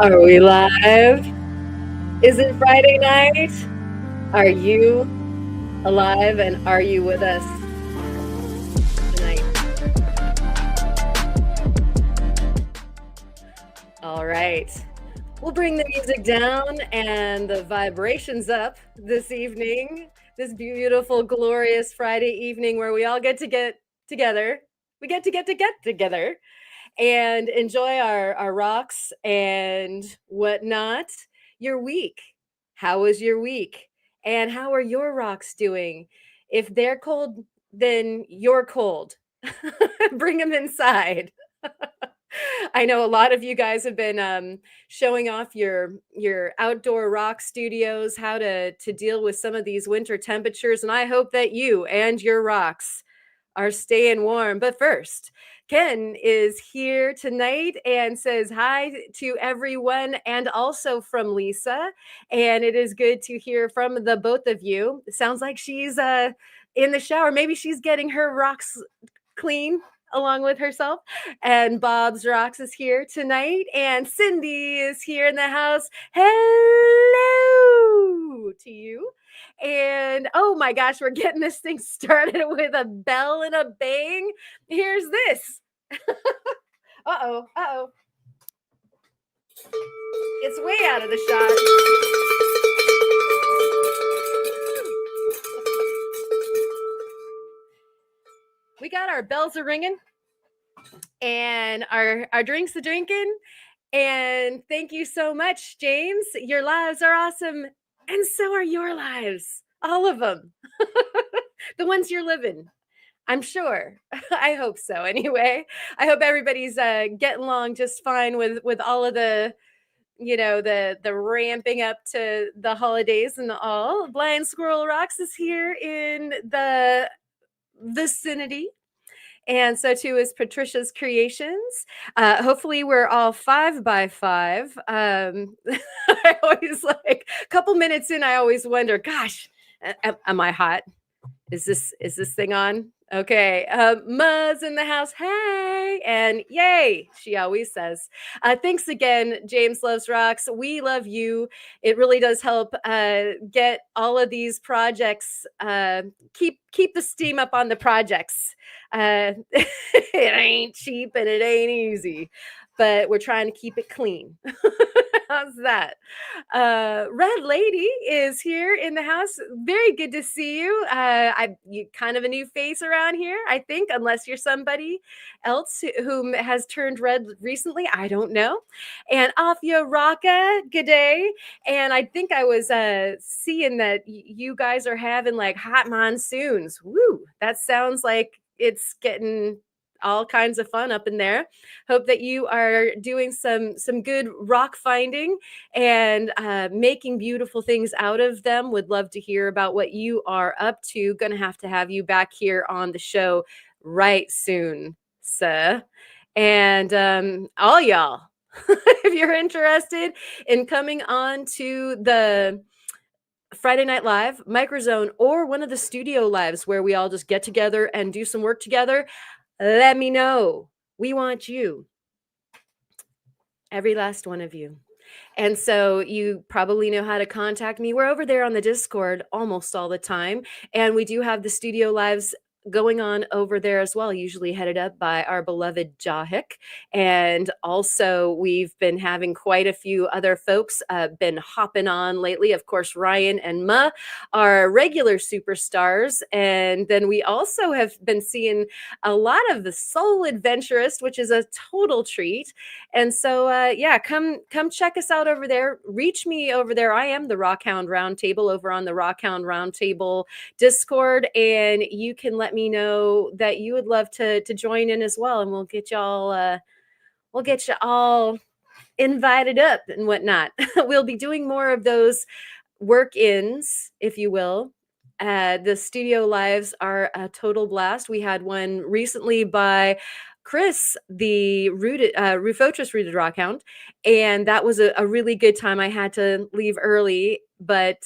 Are we live? Is it Friday night? Are you alive and are you with us tonight? All right. We'll bring the music down and the vibrations up this evening. This beautiful, glorious Friday evening where we all get to get together. We get to get together and enjoy our rocks and whatnot. Your week. How was your week? And how are your rocks doing? If they're cold, then you're cold. Bring them inside. I know a lot of you guys have been showing off your outdoor rock studios, how to deal with some of these winter temperatures, and I hope that you and your rocks are staying warm. But first, Ken is here tonight and says hi to everyone and also from Lisa. And it is good to hear from the both of you. It sounds like she's in the shower. Maybe she's getting her rocks clean along with herself. And Bob's Rocks is here tonight. And Cindy is here in the house. Hello to you. And oh my gosh, we're getting this thing started with a bell and a bang. Here's this. Uh-oh, uh-oh. It's way out of the shot. We got our bells a ringing and our drinks a drinking. And thank you so much, James. Your lives are awesome. And so are your lives. All of them. The ones you're living. I'm sure. I hope so. Anyway, I hope everybody's getting along just fine with all of the the ramping up to the holidays and all. Blind Squirrel Rocks is here in the vicinity. And so too is Patricia's Creations. Hopefully, we're all 5x5. I always like a couple minutes in. I always wonder, gosh, am I hot? Is this thing on? Okay. Ma's in the house. Hey. And yay, she always says. Thanks again, James Loves Rocks. We love you. It really does help get all of these projects, keep the steam up on the projects. It ain't cheap and it ain't easy, but we're trying to keep it clean. How's that? Red Lady is here in the house. Very good to see you. You kind of a new face around here, I think, unless you're somebody else who has turned red recently. I don't know. And Afia Raka, good day. And I think I was seeing that you guys are having like hot monsoons. Woo! That sounds like it's getting all kinds of fun up in there. Hope that you are doing some good rock finding and making beautiful things out of them. Would love to hear about what you are up to. Gonna have you back here on the show right soon, sir. And all y'all, if you're interested in coming on to the Friday Night Live, MicrOzone, or one of the studio lives where we all just get together and do some work together, let me know. We want you. Every last one of you. And so you probably know how to contact me. We're over there on the Discord almost all the time. And we do have the studio lives going on over there as well, usually headed up by our beloved Jahik. And also we've been having quite a few other folks been hopping on lately. Of course, Ryan and Ma are regular superstars. And then we also have been seeing a lot of the Soul Adventurist, which is a total treat. And so yeah, come check us out over there. Reach me over there. I am the Rockhound Roundtable over on the Rockhound Roundtable Discord, and you can let me know that you would love to join in as well, and we'll get you all invited up and whatnot. We'll be doing more of those work-ins, if you will. The studio lives are a total blast. We had one recently by Chris, the Rufotris Rooted Rockhound, and that was a really good time. I had to leave early, but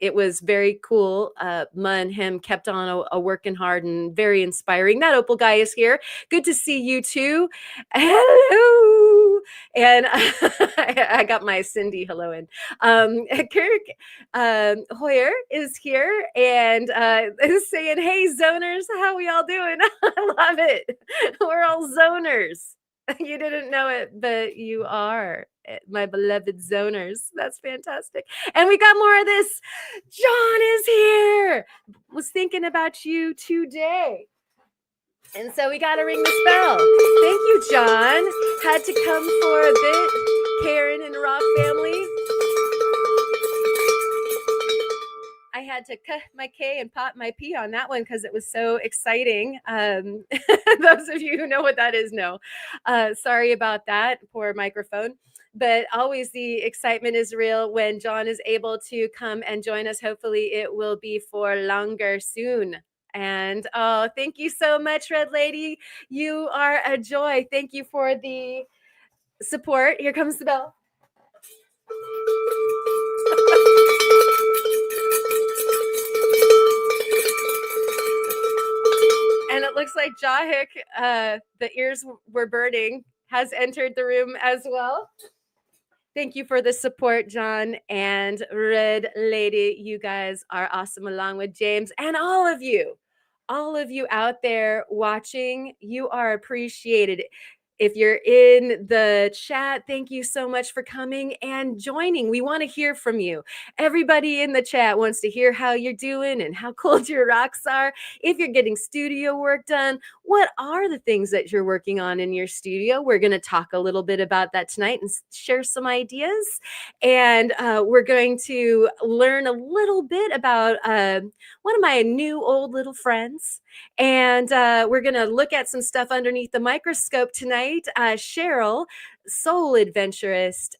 it was very cool. Ma and him kept on a working hard and very inspiring. That Opal guy is here. Good to see you too. Hello. hello. And I got my Cindy hello in. Kirk Hoyer is here and is saying, hey, zoners, how we all doing? I love it. We're all zoners. You didn't know it, but you are, my beloved zoners. That's fantastic. And we got more of this. John is here. Was thinking about you today. And so we got to ring this bell. Thank you, John. Had to come for a bit. Karen and the Rock family. I had to cut my K and pop my P on that one because it was so exciting. Those of you who know what that is know. Sorry about that, poor microphone. But always the excitement is real when John is able to come and join us. Hopefully it will be for longer soon. And oh, thank you so much, Red Lady. You are a joy. Thank you for the support. Here comes the bell. And it looks like Jahik, the ears were burning, has entered the room as well. Thank you for the support, John and Red Lady. You guys are awesome, along with James and all of you out there watching. You are appreciated. If you're in the chat, thank you so much for coming and joining. We want to hear from you. Everybody in the chat wants to hear how you're doing and how cold your rocks are. If you're getting studio work done, what are the things that you're working on in your studio? We're going to talk a little bit about that tonight and share some ideas. And we're going to learn a little bit about one of my new old little friends. And we're going to look at some stuff underneath the microscope tonight. Cheryl, Soul Adventurist,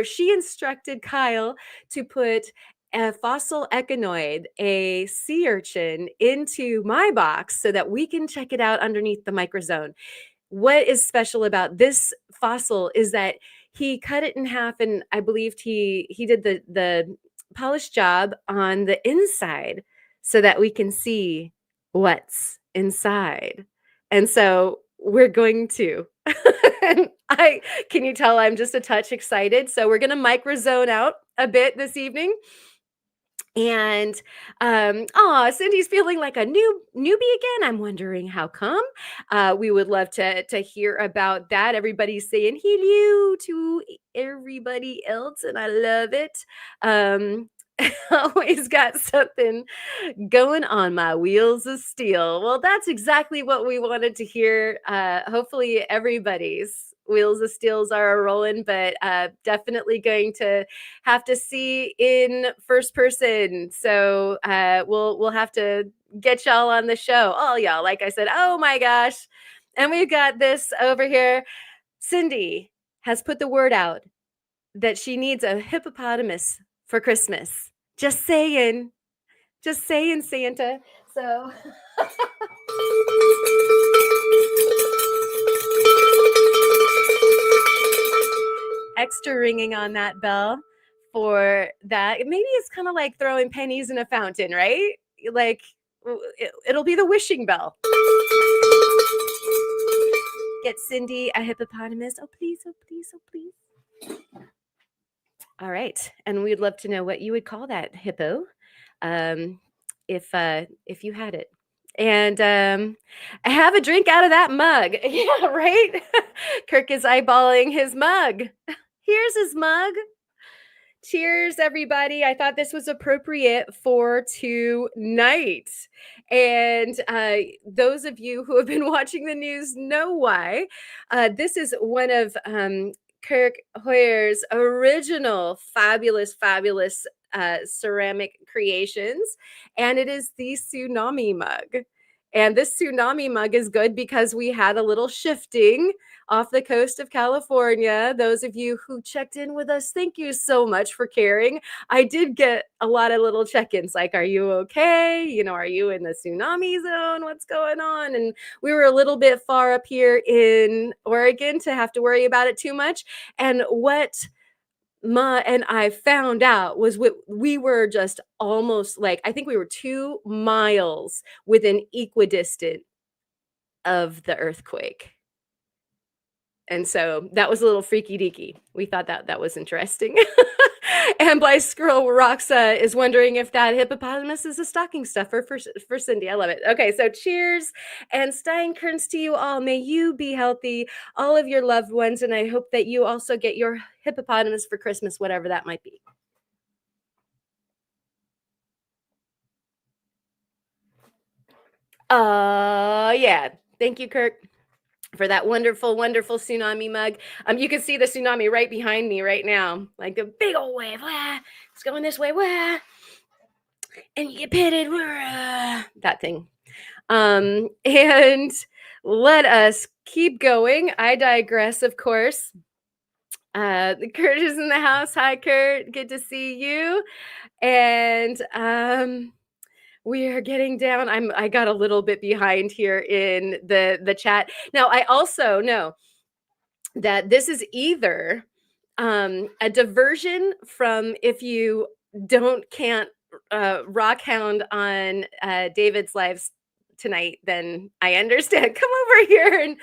she instructed Kyle to put a fossil echinoid, a sea urchin, into my box so that we can check it out underneath the MicrOzone. What is special about this fossil is that he cut it in half, and I believed he did the polished job on the inside so that we can see what's inside. And so we're going to. Can you tell I'm just a touch excited? So we're going to MicrOzone out a bit this evening. And Cindy's feeling like a newbie again. I'm wondering how come. We would love to hear about that. Everybody's saying hello to everybody else, and I love it. Always got something going on my wheels of steel. Well, that's exactly what we wanted to hear. Hopefully everybody's wheels of steels are rolling, but definitely going to have to see in first person. So we'll have to get y'all on the show. All y'all, like I said, oh my gosh. And we've got this over here. Cindy has put the word out that she needs a hippopotamus for Christmas. Just saying, Santa. So extra ringing on that bell for that. Maybe it's kind of like throwing pennies in a fountain, right? Like it'll be the wishing bell. Get Cindy a hippopotamus. Oh, please, oh, please, oh, please. All right. And we'd love to know what you would call that hippo if you had it. And I have a drink out of that mug. Yeah, right? Kirk is eyeballing his mug. Here's his mug. Cheers, everybody. I thought this was appropriate for tonight. And those of you who have been watching the news know why. This is one of Kirk Hoyer's original fabulous ceramic creations. And it is the tsunami mug. And this tsunami mug is good because we had a little shifting off the coast of California. Those of you who checked in with us, thank you so much for caring. I did get a lot of little check-ins like, are you okay? You know, are you in the tsunami zone? What's going on? And we were a little bit far up here in Oregon to have to worry about it too much. And what Ma and I found out was we were just almost like, I think we were 2 miles within equidistant of the earthquake. And so that was a little freaky deaky. We thought that was interesting. And Blythe Squirrel Rocks is wondering if that hippopotamus is a stocking stuffer for Cindy. I love it. Okay, so cheers and Steinkerns to you all. May you be healthy, all of your loved ones, and I hope that you also get your hippopotamus for Christmas, whatever that might be. Yeah. Thank you, Kirk, for that wonderful, wonderful tsunami mug. You can see the tsunami right behind me right now, like a big old wave. Wah, it's going this way. Wah, and you get pitted. Wah, that thing. And let us keep going. I digress, of course. Kurt is in the house. Hi, Kurt. Good to see you. And we are getting down. I got a little bit behind here in the chat. Now, I also know that this is either a diversion from if you can't rock hound on David's lives tonight, then I understand. Come over here and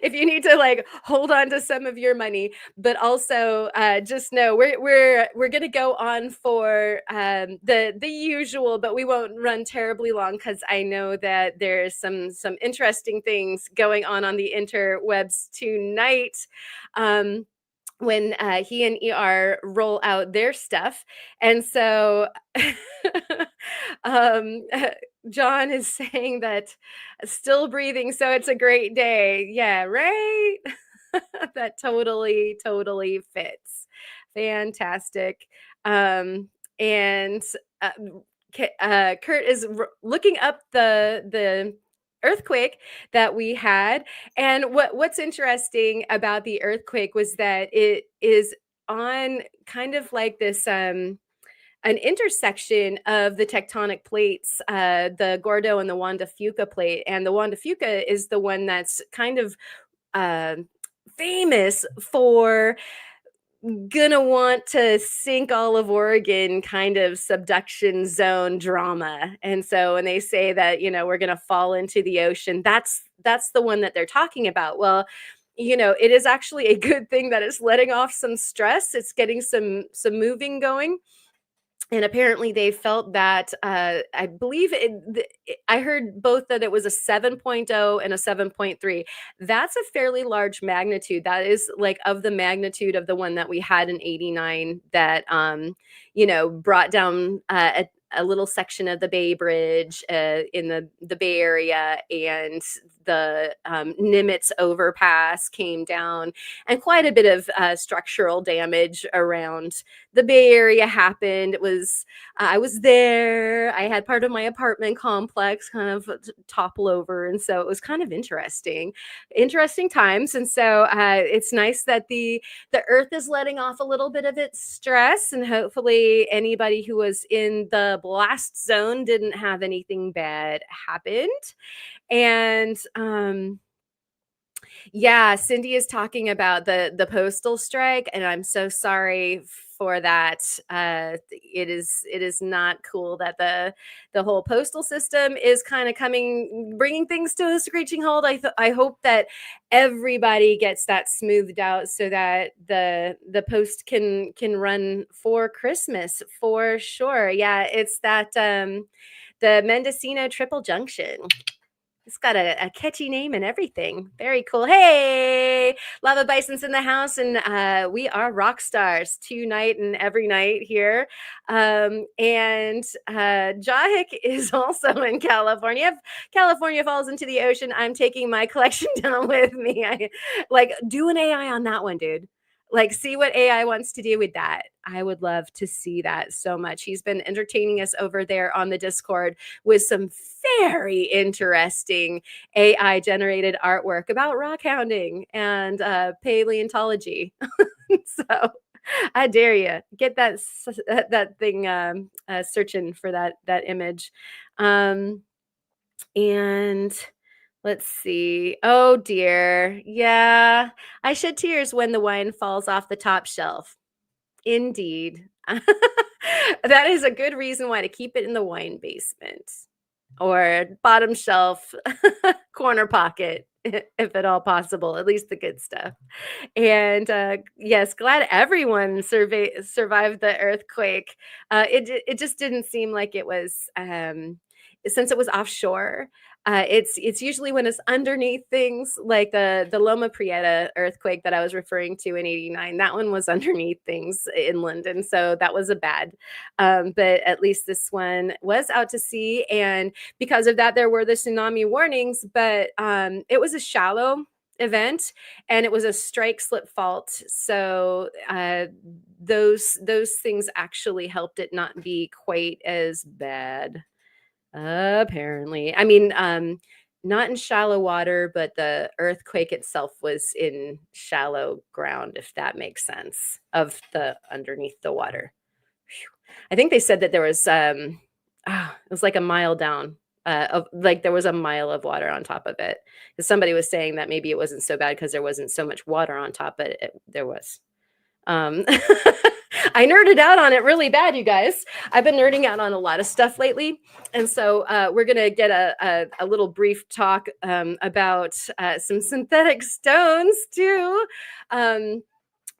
if you need to like hold on to some of your money, but also just know we're gonna go on for the usual, but we won't run terribly long because I know that there's some interesting things going on the interwebs tonight. When he and ER roll out their stuff. And so um, John is saying that still breathing, so it's a great day. Yeah, right? That totally fits. Fantastic. And uh, Kurt is looking up the earthquake that we had, and what's interesting about the earthquake was that it is on kind of like this an intersection of the tectonic plates, the Gordo and the Juan de Fuca plate, and the Juan de Fuca is the one that's kind of uh, famous for gonna want to sink all of Oregon kind of subduction zone drama. And so when they say that, we're gonna fall into the ocean, that's the one that they're talking about. Well, it is actually a good thing that it's letting off some stress. It's getting some moving going. And apparently they felt that I believe I heard both that it was a 7.0 and a 7.3. That's a fairly large magnitude. That is like of the magnitude of the one that we had in 89 that brought down a little section of the Bay Bridge in the Bay Area, and the Nimitz overpass came down, and quite a bit of structural damage around the Bay Area happened. It was I was there. I had part of my apartment complex kind of topple over, and so it was kind of interesting times. And so it's nice that the Earth is letting off a little bit of its stress, and hopefully anybody who was in the blast zone didn't have anything bad happened. And yeah, Cindy is talking about the postal strike, and I'm so sorry for that. It is not cool that the whole postal system is kind of bringing things to a screeching halt. I hope that everybody gets that smoothed out so that the post can run for Christmas for sure. Yeah, it's that the Mendocino Triple Junction. It's got a catchy name and everything. Very cool. Hey, Lava Bison's in the house, and we are rock stars tonight and every night here. And Jahik is also in California. If California falls into the ocean, I'm taking my collection down with me. Do an AI on that one, dude. Like, see what AI wants to do with that. I would love to see that so much. He's been entertaining us over there on the Discord with some very interesting AI generated artwork about rock hounding and paleontology. So I dare you get that thing searching for that image. And let's see. Oh dear. Yeah. I shed tears when the wine falls off the top shelf. Indeed. That is a good reason why to keep it in the wine basement or bottom shelf corner pocket. if at all possible, at least the good stuff. And yes, glad everyone survived the earthquake. It just didn't seem like it was since it was offshore. It's usually when it's underneath things like the Loma Prieta earthquake that I was referring to in '89. That one was underneath things inland, and so that was a bad. But at least this one was out to sea, and because of that, there were the tsunami warnings. But it was a shallow event, and it was a strike slip fault, so those things actually helped it not be quite as bad, apparently. I mean, not in shallow water, but the earthquake itself was in shallow ground, if that makes sense, of the underneath the water. I think they said that there was it was like a mile down, like there was a mile of water on top of it. 'Cause somebody was saying that maybe it wasn't so bad because there wasn't so much water on top, but there was. Um, I nerded out on it really bad, you guys. I've been nerding out on a lot of stuff lately, and so we're gonna get a little brief talk about some synthetic stones too.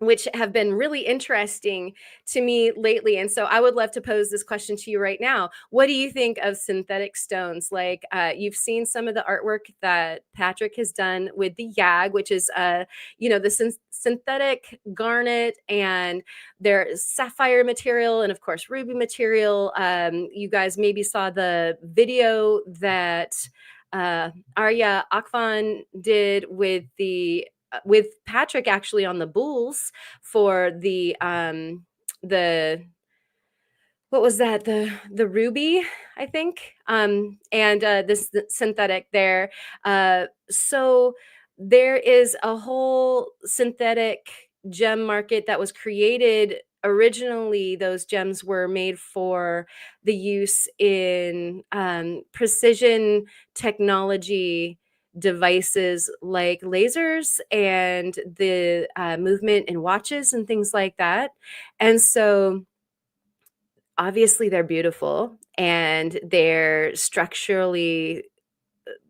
Which have been really interesting to me lately. And so I would love to pose this question to you right now. What do you think of synthetic stones? Like you've seen some of the artwork that Patrick has done with the YAG, which is, the synthetic garnet, and there's sapphire material, and of course, ruby material. You guys maybe saw the video that Arya Akvan did with Patrick actually on the bulls for the what was that, the ruby, I think, and this synthetic there. So there is a whole synthetic gem market that was created. Originally those gems were made for the use in precision technology devices like lasers and the movement in watches and things like that. And so obviously they're beautiful and they're structurally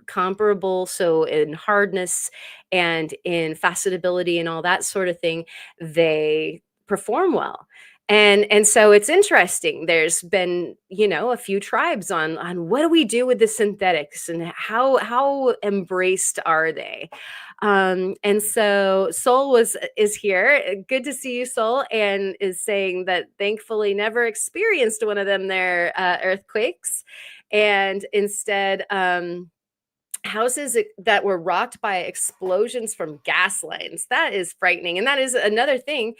comparable. So in hardness and in facetability and all that sort of thing, they perform well. And so it's interesting. There's been, a few tribes on what do we do with the synthetics and how embraced are they? And so Soul is here. Good to see you, Soul, and is saying that thankfully never experienced one of them there earthquakes, and instead houses that were rocked by explosions from gas lines. That is frightening, and that is another thing,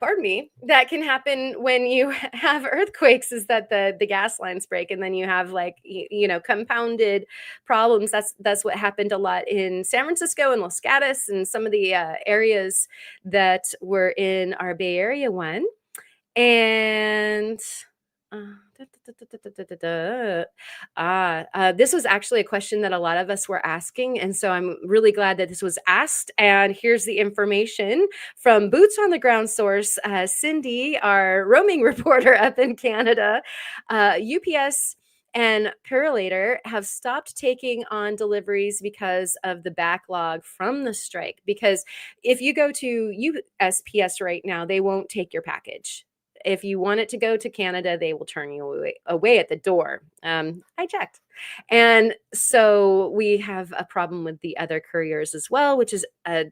pardon me, that can happen when you have earthquakes, is that the gas lines break, and then you have like compounded problems. That's what happened a lot in San Francisco and Los Gatos and some of the areas that were in our Bay Area one. And this was actually a question that a lot of us were asking, and so I'm really glad that this was asked. And here's the information from boots on the ground source, Cindy, our roaming reporter up in Canada. UPS and Purolator have stopped taking on deliveries because of the backlog from the strike. Because if you go to USPS right now, they won't take your package. If you want it to go to Canada, they will turn you away at the door. I checked. And so we have a problem with the other couriers as well, which is a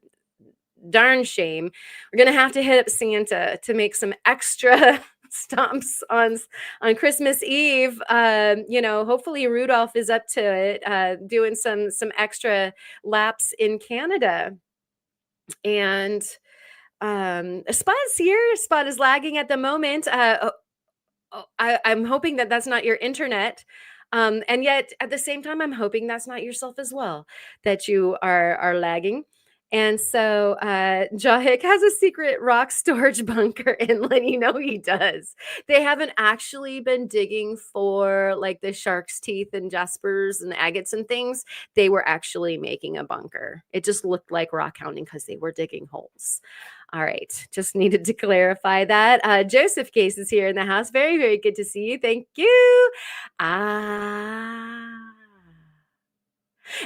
darn shame. We're going to have to hit up Santa to make some extra stomps on Christmas Eve. Hopefully Rudolph is up to it, doing some extra laps in Canada. And Spot is here. Spot is lagging at the moment. I'm hoping that that's not your internet. And yet at the same time, I'm hoping that's not yourself as well, that you are lagging. And so Jahik has a secret rock storage bunker inland. He does. They haven't actually been digging for like the shark's teeth and jaspers and agates and things. They were actually making a bunker. It just looked like rock hounding because they were digging holes. All right. Just needed to clarify that. Joseph Case is here in the house. Very, very good to see you. Thank you.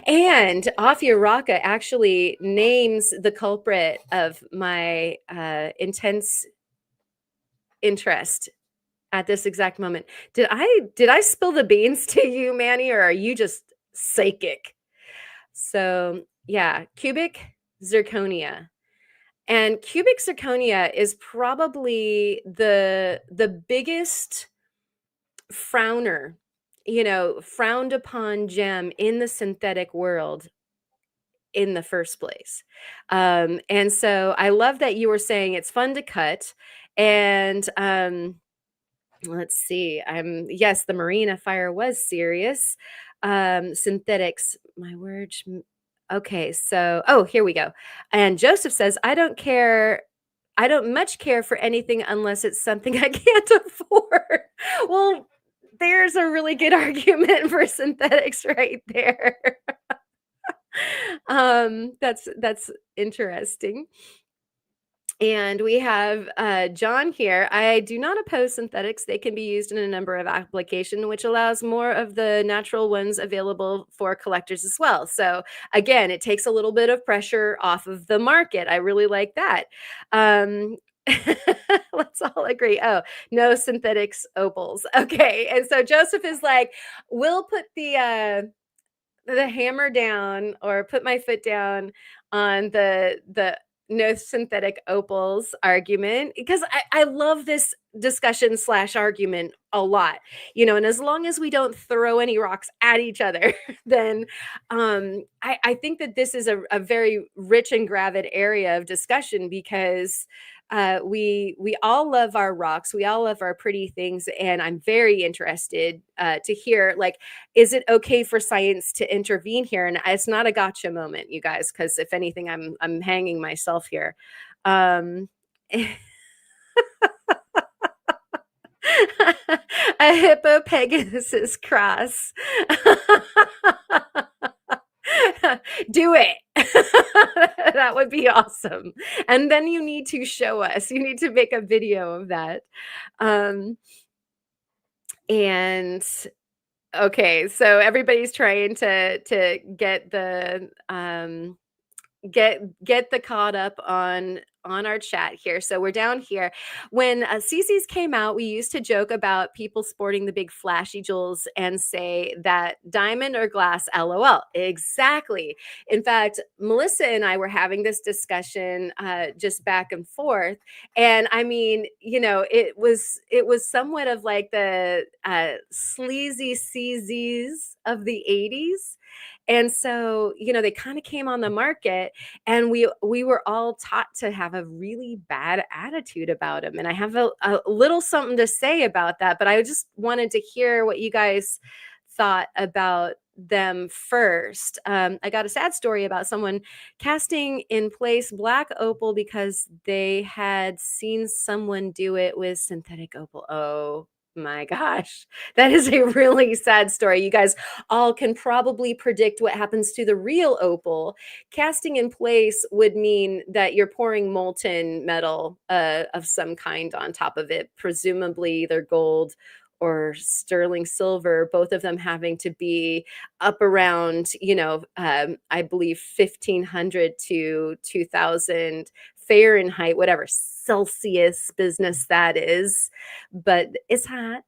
And Raka actually names the culprit of my intense interest at this exact moment. Did I spill the beans to you, Manny, or are you just psychic? So yeah, cubic zirconia. And cubic zirconia is probably the biggest frowner, frowned upon gem in the synthetic world in the first place. And so I love that you were saying it's fun to cut. And let's see. Yes, the Marina fire was serious. Synthetics, my word. Okay, so here we go. And Joseph says, I don't care. I don't much care for anything unless it's something I can't afford. Well, there's a really good argument for synthetics right there. That's interesting. And we have John here. I do not oppose synthetics. They can be used in a number of applications, which allows more of the natural ones available for collectors as well. So again, it takes a little bit of pressure off of the market. I really like that. Let's all agree. Oh, no synthetics opals. Okay. And so Joseph is like, we'll put the hammer down or put my foot down on the no synthetic opals argument, because I love this discussion slash argument a lot, and as long as we don't throw any rocks at each other, then I think that this is a very rich and gravid area of discussion, because we all love our rocks, we all love our pretty things, and I'm very interested to hear, like, is it okay for science to intervene here? And it's not a gotcha moment, you guys, because if anything, I'm hanging myself here. A hippo Pegasus cross. Do it. That would be awesome. And then you need to show us. You need to make a video of that. And okay, so everybody's trying to get the get the caught up on our chat here. So we're down here. When CC's came out, we used to joke about people sporting the big flashy jewels and say that diamond or glass, LOL. Exactly. In fact, Melissa and I were having this discussion just back and forth. And I mean, it was somewhat of like the sleazy CZs of the 80s. And so, they kind of came on the market, and we were all taught to have a really bad attitude about them. And I have a little something to say about that, but I just wanted to hear what you guys thought about them first. I got a sad story about someone casting in place black opal because they had seen someone do it with synthetic opal. Oh my gosh, that is a really sad story. You guys all can probably predict what happens to the real opal. Casting in place would mean that you're pouring molten metal of some kind on top of it, presumably either gold or sterling silver, both of them having to be up around, I believe 1500 to 2000 Fahrenheit, whatever Celsius business that is. But it's hot,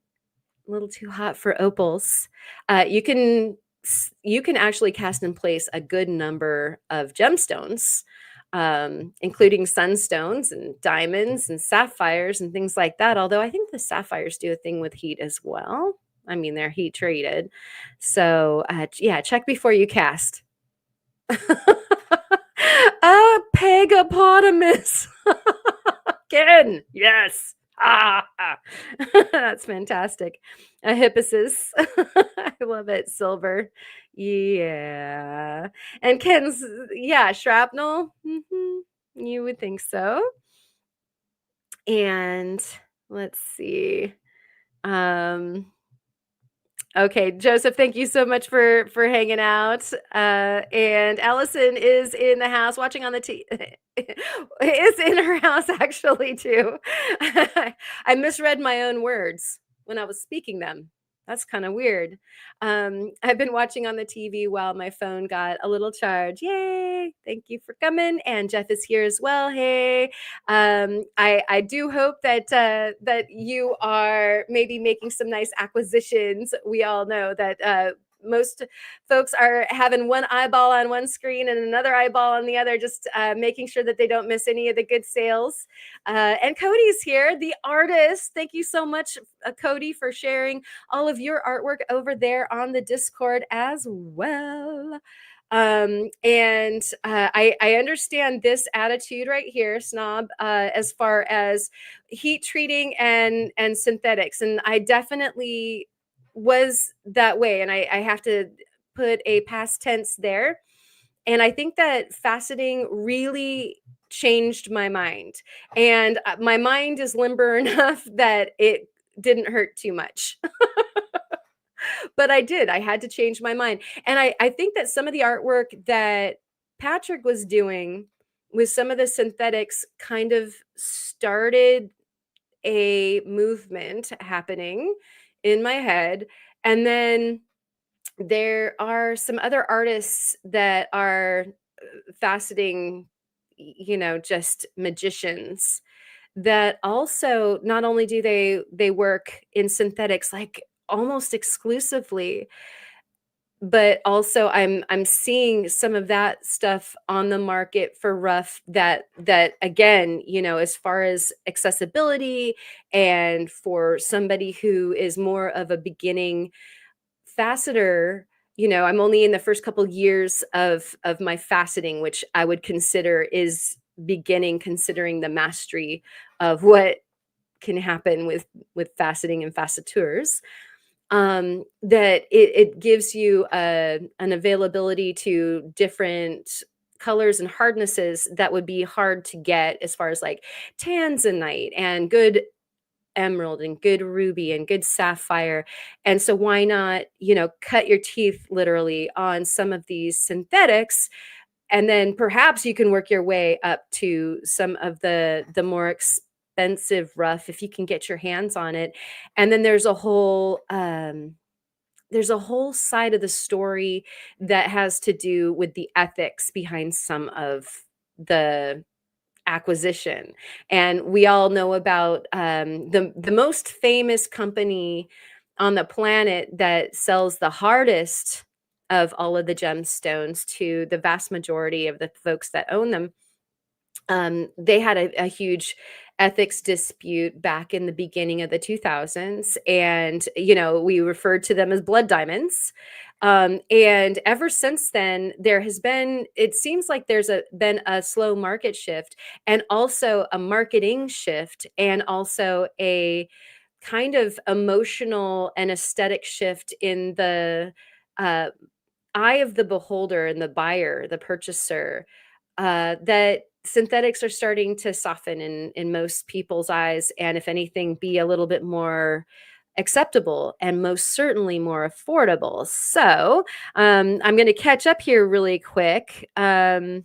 a little too hot for opals. You can actually cast in place a good number of gemstones, including sunstones and diamonds and sapphires and things like that. Although I think the sapphires do a thing with heat as well. I mean, they're heat treated. So yeah, check before you cast. A pegopotamus. Again, yes. That's fantastic. A hipposis. I love it. Silver. Yeah. And Ken's, yeah, shrapnel. You would think so. And let's see. Okay, Joseph, thank you so much for hanging out. And Allison is in the house watching on the is in her house actually too. I misread my own words when I was speaking them. That's kind of weird. I've been watching on the TV while my phone got a little charge. Yay! Thank you for coming. And Jeff is here as well. Hey, I do hope that that you are maybe making some nice acquisitions. We all know that most folks are having one eyeball on one screen and another eyeball on the other, just making sure that they don't miss any of the good sales. And Cody's here, the artist. Thank you so much, Cody, for sharing all of your artwork over there on the Discord as well. I understand this attitude right here, Snob, as far as heat treating and synthetics, and I definitely was that way, and I have to put a past tense there. And I think that faceting really changed my mind, and my mind is limber enough that it didn't hurt too much. But I did. I had to change my mind. And I think that some of the artwork that Patrick was doing with some of the synthetics kind of started a movement happening in my head. And then there are some other artists that are faceting, just magicians that also not only do they work in synthetics like almost exclusively, but also I'm seeing some of that stuff on the market for rough that again, as far as accessibility and for somebody who is more of a beginning faceter, I'm only in the first couple years of my faceting, which I would consider is beginning, considering the mastery of what can happen with faceting and facetures. That it gives you an availability to different colors and hardnesses that would be hard to get, as far as like tanzanite and good emerald and good ruby and good sapphire. And so why not, cut your teeth literally on some of these synthetics, and then perhaps you can work your way up to some of the more expensive rough if you can get your hands on it. And then there's a whole side of the story that has to do with the ethics behind some of the acquisition. And we all know about the most famous company on the planet that sells the hardest of all of the gemstones to the vast majority of the folks that own them. They had a huge ethics dispute back in the beginning of the 2000s, and we referred to them as blood diamonds. And ever since then, there has been, it seems like been a slow market shift, and also a marketing shift, and also a kind of emotional and aesthetic shift in the uh, eye of the beholder and the buyer, the purchaser, that synthetics are starting to soften in most people's eyes, and if anything, be a little bit more acceptable and most certainly more affordable. So I'm going to catch up here really quick. Oh,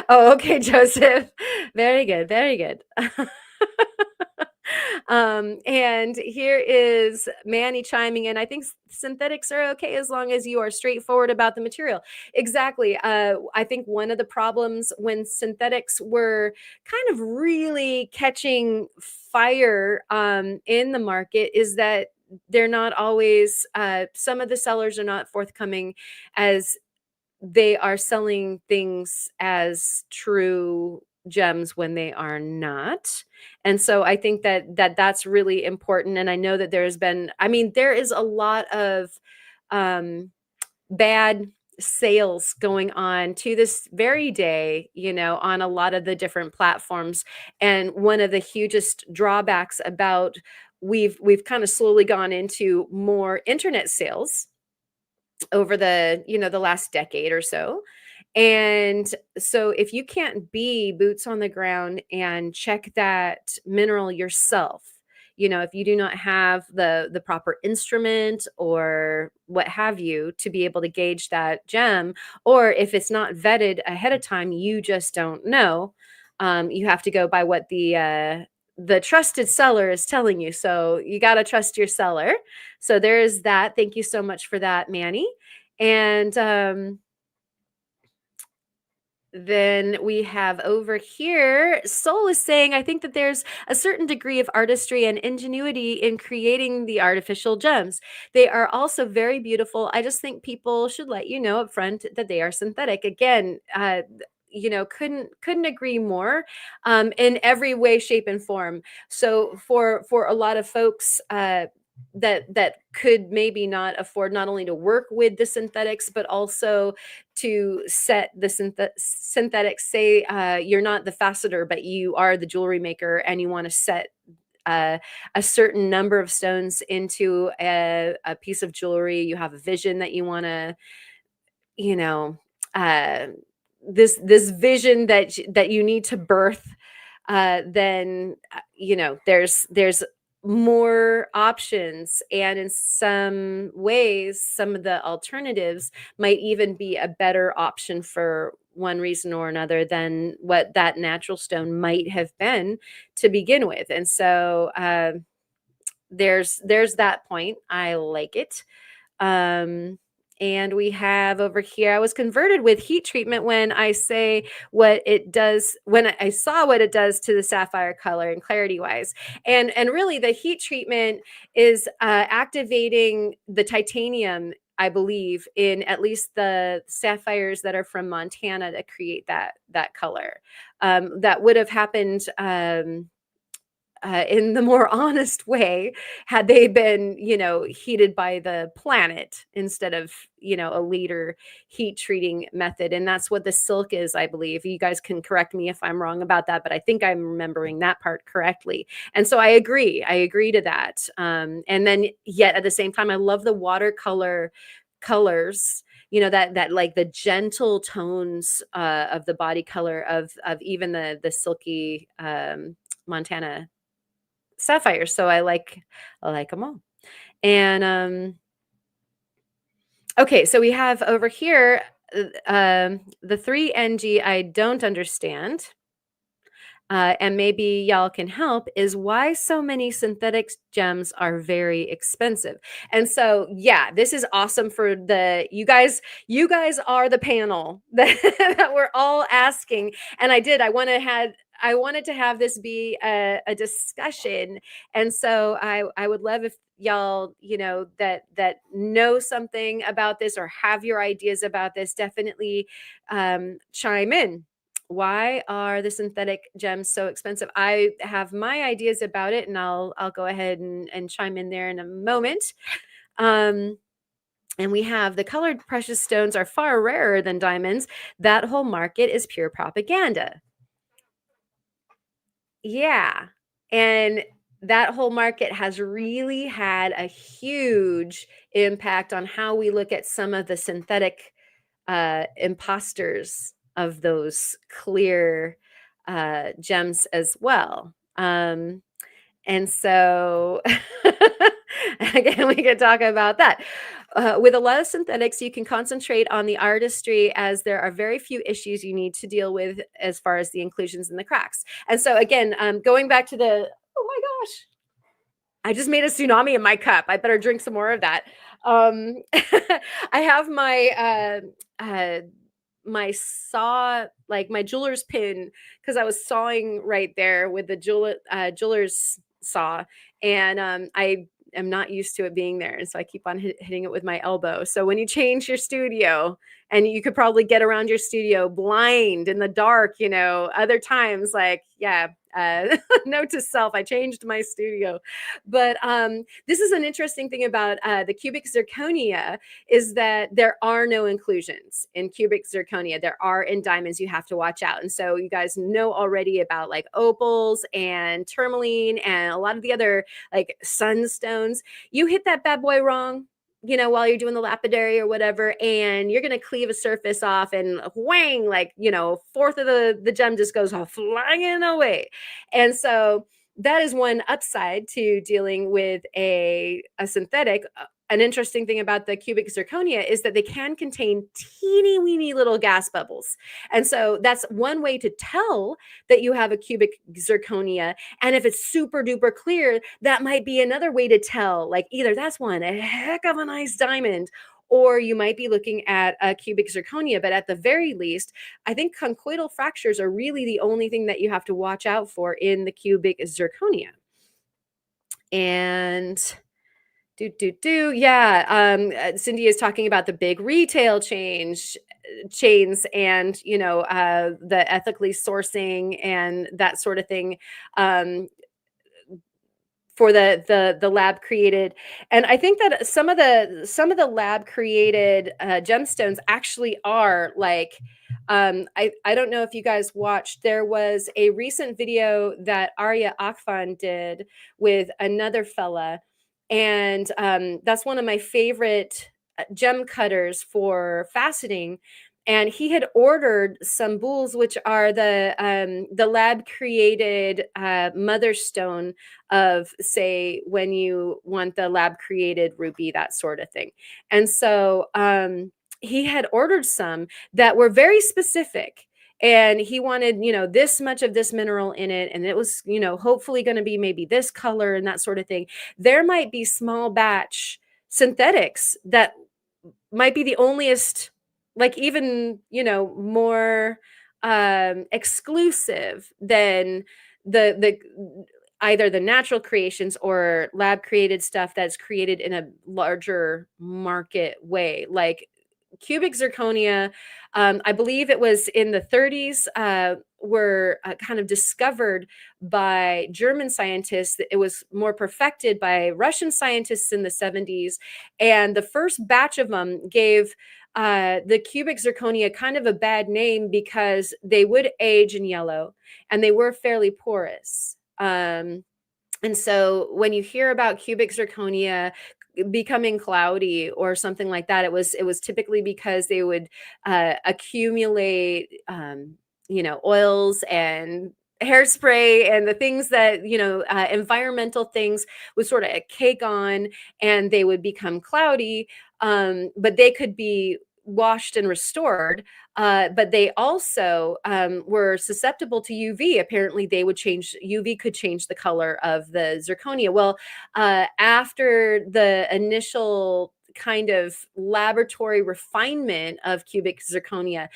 okay, Joseph. Very good. Very good. And here is Manny chiming in. I think synthetics are okay as long as you are straightforward about the material. Exactly. I think one of the problems when synthetics were kind of really catching fire in the market is that they're not always, some of the sellers are not forthcoming as they are selling things as true gems when they are not. And so I think that's really important. And I know that there's been, I mean, there is a lot of bad sales going on to this very day, on a lot of the different platforms. And one of the hugest drawbacks about, we've kind of slowly gone into more internet sales over the last decade or so. And so if you can't be boots on the ground and check that mineral yourself, if you do not have the proper instrument or what have you to be able to gauge that gem, or if it's not vetted ahead of time, you just don't know. You have to go by what the trusted seller is telling you. So you got to trust your seller. So there's that. Thank you so much for that, Manny. And then we have over here, Soul is saying, I think that there's a certain degree of artistry and ingenuity in creating the artificial gems. They are also very beautiful. I just think people should let you know up front that they are synthetic. Again, couldn't agree more, in every way, shape, and form. So for a lot of folks, that could maybe not afford not only to work with the synthetics, but also to set the synthetics. Say you're not the faceter, but you are the jewelry maker, and you want to set a certain number of stones into a piece of jewelry. You have a vision that you want to, you know, uh, this vision that you need to birth. Then there's more options, and in some ways some of the alternatives might even be a better option for one reason or another than what that natural stone might have been to begin with. And so there's that point. I like it. um and we have over here, I was converted with heat treatment when I say what it does, when I saw what it does to the sapphire color and clarity wise. And really the heat treatment is activating the titanium, I believe, in at least the sapphires that are from Montana to create that color. That would have happened in the more honest way had they been, heated by the planet instead of, a later heat treating method. And that's what the silk is, I believe. You guys can correct me if I'm wrong about that, but I think I'm remembering that part correctly. And so I agree to that. And then yet at the same time, I love the watercolor colors, that like the gentle tones of the body color of even the silky Montana sapphires. So I like them all. And okay, so we have over here the 3NG I don't understand. And maybe y'all can help, is why so many synthetic gems are very expensive. And so, yeah, this is awesome for you guys. You guys are the panel that we're all asking. And I wanted to have this be a discussion. And so I would love if y'all, that know something about this or have your ideas about this, definitely chime in. Why are the synthetic gems so expensive? I have my ideas about it, and I'll go ahead and chime in there in a moment. And we have the colored precious stones are far rarer than diamonds. That whole market is pure propaganda. Yeah. And that whole market has really had a huge impact on how we look at some of the synthetic imposters of those clear gems as well. And so, again, we could talk about that. With a lot of synthetics, you can concentrate on the artistry, as there are very few issues you need to deal with as far as the inclusions and the cracks. And so, again, going back to oh my gosh, I just made a tsunami in my cup. I better drink some more of that. I have my saw, like my jeweler's pin, because I was sawing right there with the jeweler's saw, and I am not used to it being there, and so I keep on hitting it with my elbow. So when you change your studio, and you could probably get around your studio blind in the dark, other times, like, yeah, note to self, I changed my studio. But this is an interesting thing about the cubic zirconia, is that there are no inclusions in cubic zirconia. There are in diamonds. You have to watch out. And so you guys know already about like opals and tourmaline and a lot of the other like sunstones. You hit that bad boy wrong, while you're doing the lapidary or whatever, and you're going to cleave a surface off, and whang, like, fourth of the gem just goes all flying away. And so that is one upside to dealing with a synthetic. an interesting thing about the cubic zirconia is that they can contain teeny weeny little gas bubbles. And so that's one way to tell that you have a cubic zirconia. And if it's super duper clear, that might be another way to tell, like either that's one, a heck of a nice diamond, or you might be looking at a cubic zirconia. But at the very least, I think conchoidal fractures are really the only thing that you have to watch out for in the cubic zirconia. And Cindy is talking about the big retail chains and the ethically sourcing and that sort of thing, for the lab created. And I think that some of the lab created gemstones actually are like, I don't know if you guys watched, there was a recent video that Arya Akfan did with another fella, and that's one of my favorite gem cutters for faceting. And he had ordered some boules, which are the lab created mother stone of, say, when you want the lab created ruby, that sort of thing. And so he had ordered some that were very specific, and he wanted, this much of this mineral in it, and it was, hopefully going to be maybe this color and that sort of thing. There might be small batch synthetics that might be the onlyest, like even, more exclusive than the either the natural creations or lab created stuff that's created in a larger market way. Like cubic zirconia, I believe it was in the 30s, were kind of discovered by German scientists. It was more perfected by Russian scientists in the 70s. And the first batch of them gave the cubic zirconia kind of a bad name because they would age in yellow and they were fairly porous. And so when you hear about cubic zirconia becoming cloudy or something like that, it was typically because they would accumulate oils and hairspray and the things that environmental things would sort of cake on, and they would become cloudy. But they could be washed and restored, but they also were susceptible to UV. Apparently UV could change the color of the zirconia. Well, after the initial kind of laboratory refinement of cubic zirconia,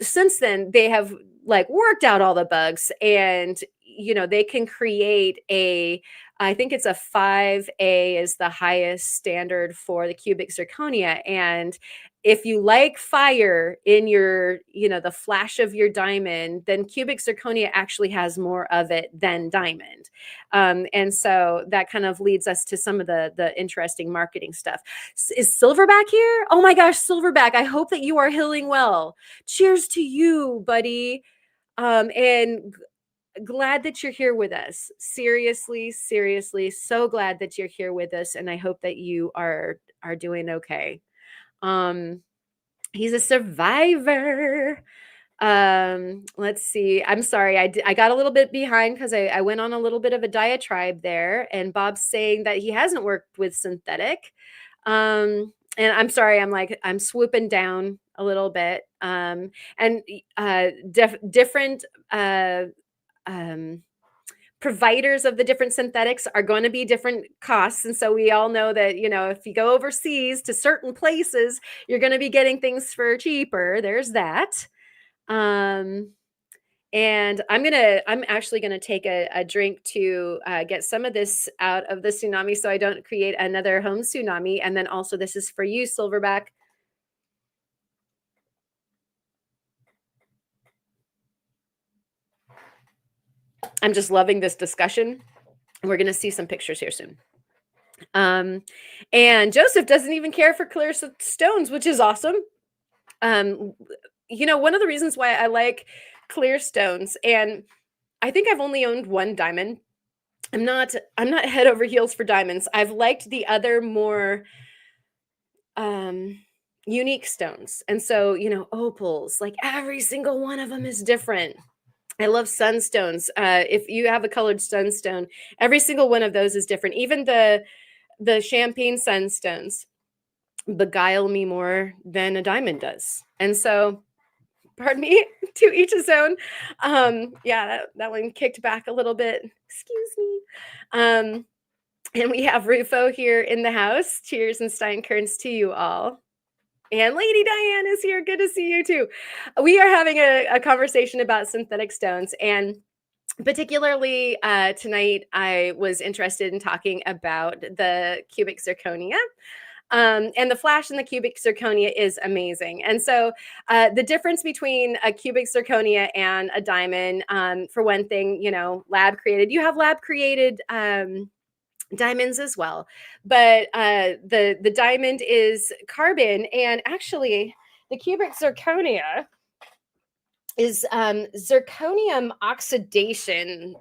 since then they have like worked out all the bugs, and they can create I think it's a 5A is the highest standard for the cubic zirconia. And if you like fire in your, the flash of your diamond, then cubic zirconia actually has more of it than diamond. And so that kind of leads us to some of the interesting marketing stuff. Is Silverback here? Oh my gosh, Silverback, I hope that you are healing well. Cheers to you, buddy. And glad that you're here with us. Seriously, so glad that you're here with us, and I hope that you are doing okay. He's a survivor. Let's see. I'm sorry. I got a little bit behind because I went on a little bit of a diatribe there, and Bob's saying that he hasn't worked with synthetic. And I'm sorry, I'm swooping down a little bit. And different providers of the different synthetics are going to be different costs. And so we all know that, if you go overseas to certain places, you're going to be getting things for cheaper. There's that. And I'm actually going to take a drink to get some of this out of the tsunami so I don't create another home tsunami. And then also this is for you, Silverback. I'm just loving this discussion. We're going to see some pictures here soon. And Joseph doesn't even care for clear stones, which is awesome. One of the reasons why I like clear stones, and I think I've only owned one diamond. I'm not head over heels for diamonds. I've liked the other more unique stones. And so, opals, like every single one of them is different. I love sunstones. If you have a colored sunstone, every single one of those is different. Even the the champagne sunstones beguile me more than a diamond does. And so, pardon me, to each his own. Yeah, that one kicked back a little bit. Excuse me. And we have Rufo here in the house. Cheers and Steinkerns to you all. And Lady Diane is here. Good to see you too. We are having a conversation about synthetic stones, and particularly tonight, I was interested in talking about the cubic zirconia. And the flash in the cubic zirconia is amazing. And so the difference between a cubic zirconia and a diamond, for one thing, lab created. You have lab created diamonds as well, but the diamond is carbon, and actually the cubic zirconia is zirconium oxidation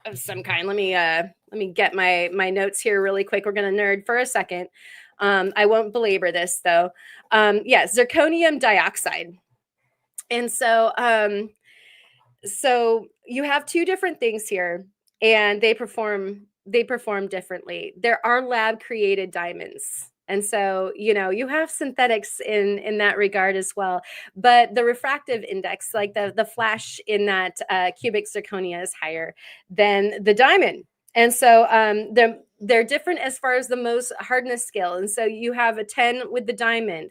of some kind. Let me get my notes here really quick. We're gonna nerd for a second. I won't belabor this though. Yeah, zirconium dioxide. And so you have two different things here, and they perform differently. There are lab created diamonds, and so you have synthetics in that regard as well. But the refractive index, like the flash in that cubic zirconia, is higher than the diamond. And so they're different as far as the most hardness scale. And so you have a 10 with the diamond.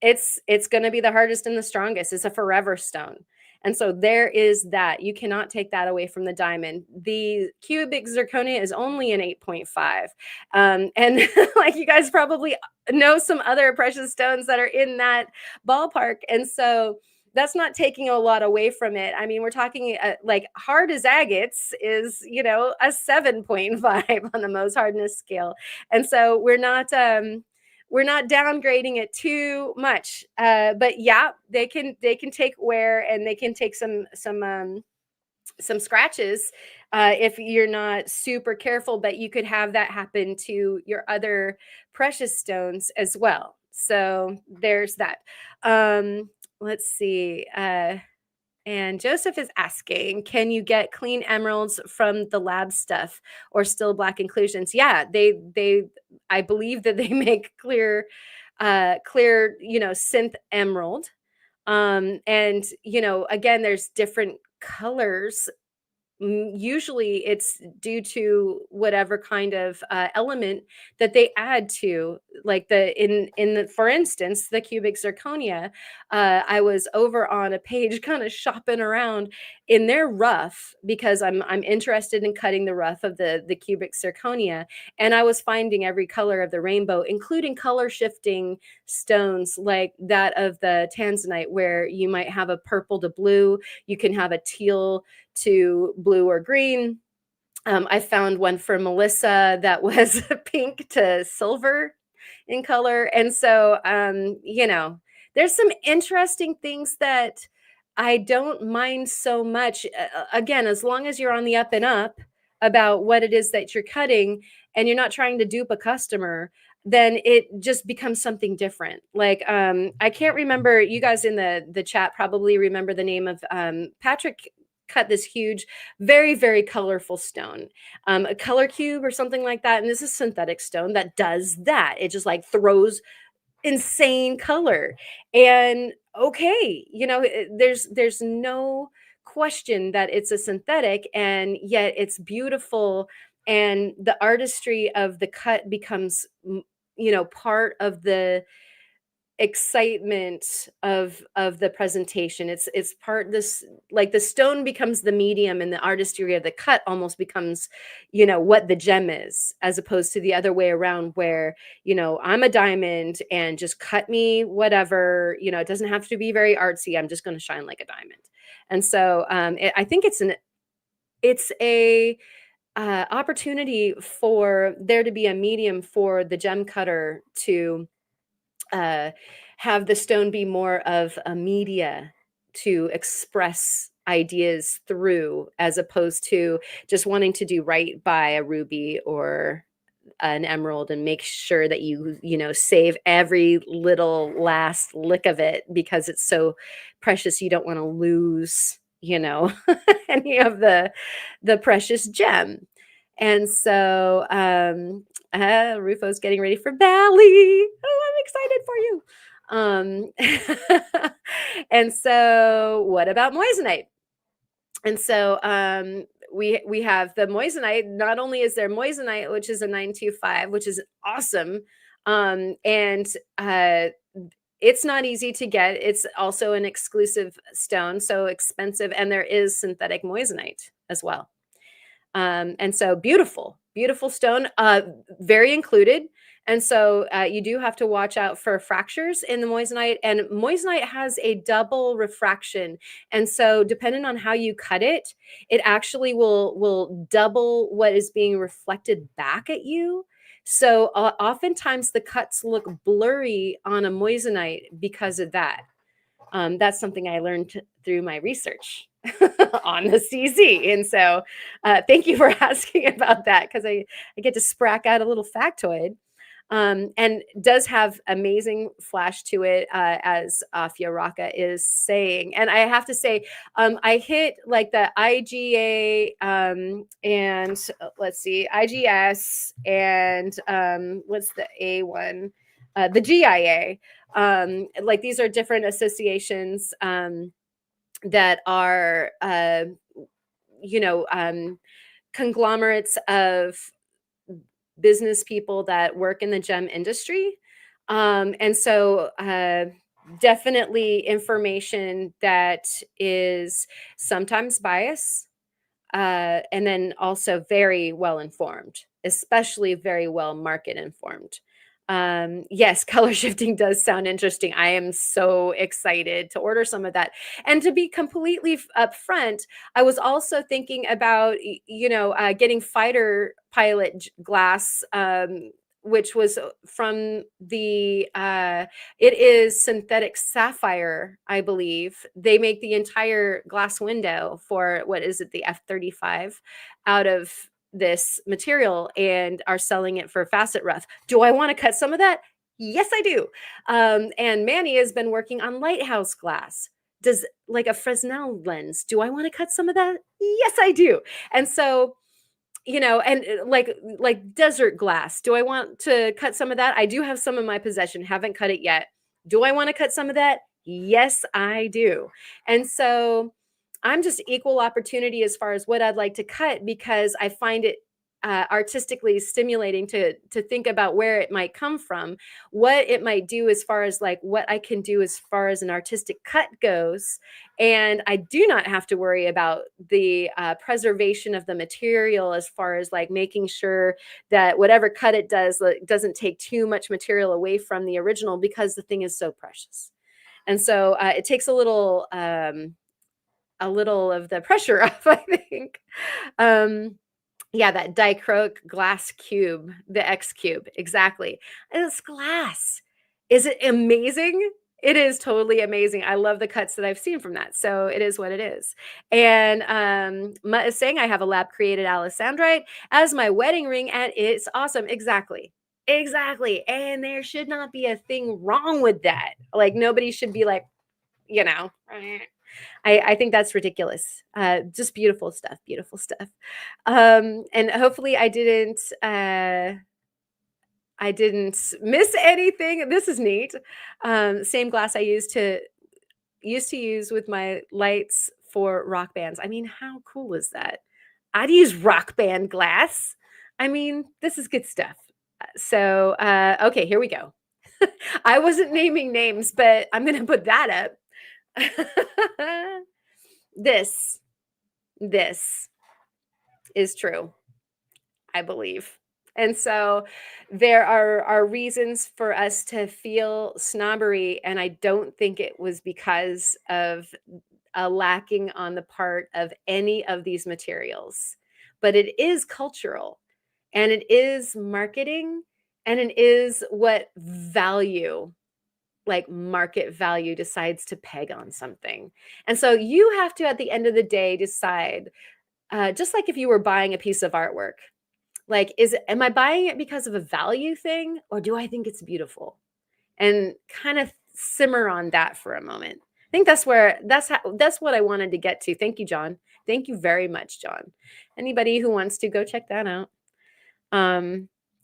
It's going to be the hardest and the strongest. It's a forever stone. And so there is that. You cannot take that away from the diamond. The cubic zirconia is only an 8.5. And like you guys probably know some other precious stones that are in that ballpark. And so that's not taking a lot away from it. I mean, we're talking like hard as agates is, a 7.5 on the most hardness scale. And so we're not downgrading it too much, but yeah, they can take wear, and they can take some scratches if you're not super careful. But you could have that happen to your other precious stones as well. So there's that. Let's see. And Joseph is asking, can you get clean emeralds from the lab stuff or still black inclusions? Yeah, I believe that they make clear, synth emerald. And, again, there's different colors. Usually it's due to whatever kind of element that they add to, like for instance, the cubic zirconia. I was over on a page kind of shopping around in their rough, because I'm interested in cutting the rough of the cubic zirconia, and I was finding every color of the rainbow, including color shifting stones like that of the tanzanite, where you might have a purple to blue, you can have a teal to blue or green. I found one for Melissa that was pink to silver in color. And so, there's some interesting things that I don't mind so much. Again, as long as you're on the up and up about what it is that you're cutting, and you're not trying to dupe a customer, then it just becomes something different. Like, I can't remember, you guys in the chat probably remember the name of Patrick cut this huge, very, very colorful stone, a color cube or something like that. And this is synthetic stone that does that. It just like throws insane color. And okay, there's no question that it's a synthetic, and yet it's beautiful. And the artistry of the cut becomes, part of the excitement of the presentation. It's part, this, like, the stone becomes the medium, and the artistry of the cut almost becomes what the gem is, as opposed to the other way around, where I'm a diamond and just cut me whatever, it doesn't have to be very artsy, I'm just going to shine like a diamond. And so I think it's a opportunity for there to be a medium for the gem cutter to have the stone be more of a media to express ideas through, as opposed to just wanting to do right by a ruby or an emerald and make sure that you save every little last lick of it, because it's so precious. You don't want to lose any of the precious gem. And so Rufo's getting ready for Bali. Oh, I'm excited for you. And so what about moissanite? And so we have the moissanite. Not only is there moissanite, which is a 925, which is awesome, and it's not easy to get. It's also an exclusive stone, so expensive, and there is synthetic moissanite as well. And so beautiful, beautiful stone, very included. And so you do have to watch out for fractures in the moissanite. And moissanite has a double refraction. And so depending on how you cut it, it actually will double what is being reflected back at you. So oftentimes the cuts look blurry on a moissanite because of that. That's something I learned through my research on the CZ. And so thank you for asking about that, because I get to sprack out a little factoid. And does have amazing flash to it, as Afia Raka is saying. And I have to say, I hit like the IGA and let's see, IGS and what's the A one? The GIA. Like these are different associations that are, conglomerates of business people that work in the gem industry. And so definitely information that is sometimes biased, and then also very well informed, especially very well market informed. Yes, color shifting does sound interesting. I am so excited to order some of that. And to be completely upfront, I was also thinking about, getting fighter pilot glass, which was from the, it is synthetic sapphire, I believe. They make the entire glass window for, what is it, the F-35 out of this material and are selling it for facet rough. Do I want to cut some of that? Yes, I do. And Manny has been working on lighthouse glass. Does like a Fresnel lens, do I want to cut some of that? Yes, I do. And so, and like desert glass, do I want to cut some of that? I do have some in my possession, haven't cut it yet. Do I want to cut some of that? Yes, I do. And so I'm just equal opportunity as far as what I'd like to cut, because I find it artistically stimulating to think about where it might come from, what it might do as far as like what I can do as far as an artistic cut goes. And I do not have to worry about the preservation of the material, as far as like making sure that whatever cut it does doesn't take too much material away from the original, because the thing is so precious. And so it takes a little of the pressure off, I think. Yeah, that dichroic glass cube, the X cube, exactly. And it's glass. Is it amazing? It is totally amazing. I love the cuts that I've seen from that. So it is what it is. And Mutt is saying I have a lab created Alessandrite as my wedding ring, and it's awesome. Exactly. Exactly. And there should not be a thing wrong with that. Like nobody should be like, you know, I think that's ridiculous. Just beautiful stuff, beautiful stuff. And hopefully I didn't miss anything. This is neat. Same glass I used to use with my lights for rock bands. I mean, how cool is that? I'd use rock band glass. I mean, this is good stuff. So, okay, here we go. I wasn't naming names, but I'm going to put that up. This is true, I believe. And so there are reasons for us to feel snobbery, and I don't think it was because of a lacking on the part of any of these materials, but it is cultural, and it is marketing, and it is what value, like market value, decides to peg on something. And so you have to, at the end of the day, decide, just like if you were buying a piece of artwork, like, am I buying it because of a value thing, or do I think it's beautiful? And kind of simmer on that for a moment. I think that's what I wanted to get to. Thank you, John. Thank you very much, John. Anybody who wants to go check that out.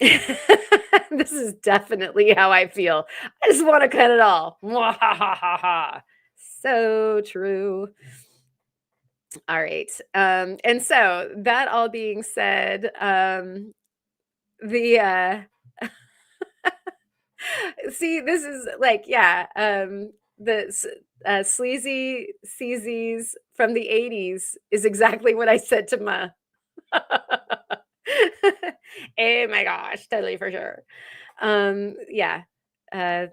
This is definitely how I feel. I just want to cut it all. Mwahahaha. So true. All right. And so that all being said, the see, this is like, yeah, the sleazy CZs from the 80s is exactly what I said to Ma. Oh my gosh, totally for sure. Yeah, uh,